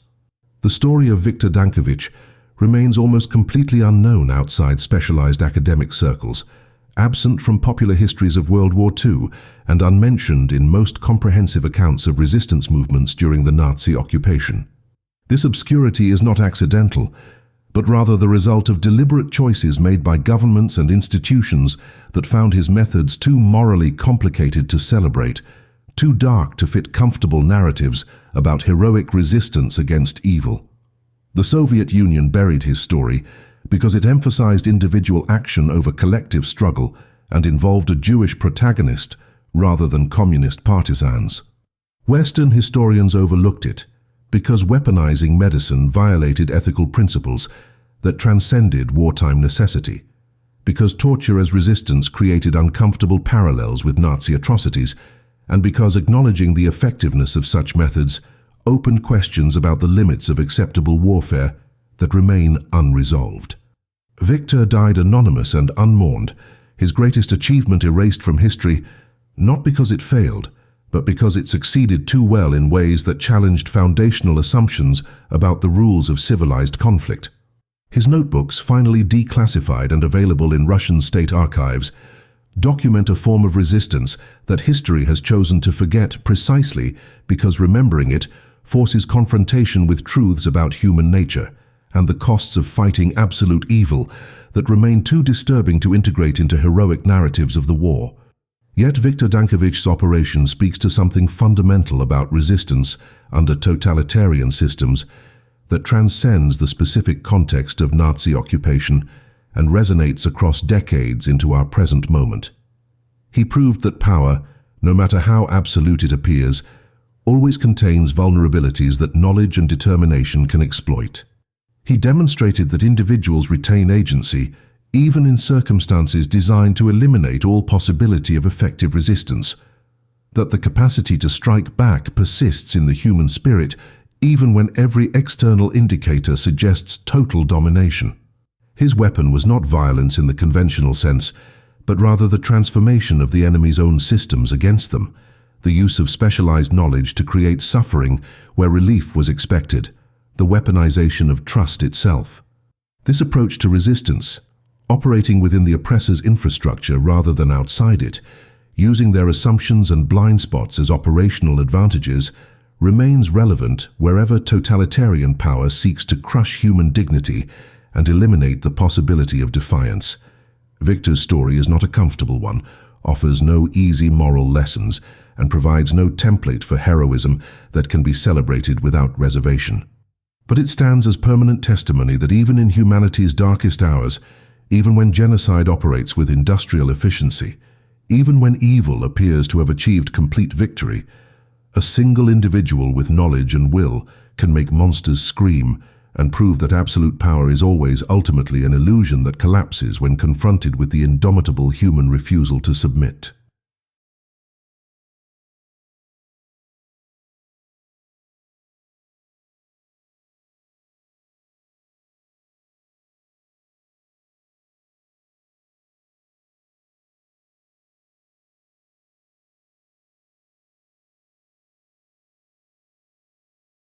The story of Viktor Dankevych remains almost completely unknown outside specialized academic circles, absent from popular histories of World War II, and unmentioned in most comprehensive accounts of resistance movements during the Nazi occupation. This obscurity is not accidental, but rather the result of deliberate choices made by governments and institutions that found his methods too morally complicated to celebrate, too dark to fit comfortable narratives about heroic resistance against evil. The Soviet Union buried his story because it emphasized individual action over collective struggle and involved a Jewish protagonist rather than communist partisans. Western historians overlooked it because weaponizing medicine violated ethical principles that transcended wartime necessity, because torture as resistance created uncomfortable parallels with Nazi atrocities, and because acknowledging the effectiveness of such methods opened questions about the limits of acceptable warfare that remain unresolved. Viktor died anonymous and unmourned, his greatest achievement erased from history, not because it failed, but because it succeeded too well in ways that challenged foundational assumptions about the rules of civilized conflict. His notebooks, finally declassified and available in Russian state archives, document a form of resistance that history has chosen to forget precisely because remembering it forces confrontation with truths about human nature and the costs of fighting absolute evil that remain too disturbing to integrate into heroic narratives of the war. Yet Viktor Dankevych's operation speaks to something fundamental about resistance under totalitarian systems that transcends the specific context of Nazi occupation and resonates across decades into our present moment. He proved that power, no matter how absolute it appears, always contains vulnerabilities that knowledge and determination can exploit. He demonstrated that individuals retain agency even in circumstances designed to eliminate all possibility of effective resistance. that the capacity to strike back persists in the human spirit even when every external indicator suggests total domination. His weapon was not violence in the conventional sense, but rather the transformation of the enemy's own systems against them, the use of specialized knowledge to create suffering where relief was expected, the weaponization of trust itself. This approach to resistance, operating within the oppressor's infrastructure rather than outside it, using their assumptions and blind spots as operational advantages, remains relevant wherever totalitarian power seeks to crush human dignity and eliminate the possibility of defiance. Viktor's story is not a comfortable one, offers no easy moral lessons, and provides no template for heroism that can be celebrated without reservation. But it stands as permanent testimony that even in humanity's darkest hours, even when genocide operates with industrial efficiency, even when evil appears to have achieved complete victory, a single individual with knowledge and will can make monsters scream and prove that absolute power is always ultimately an illusion that collapses when confronted with the indomitable human refusal to submit.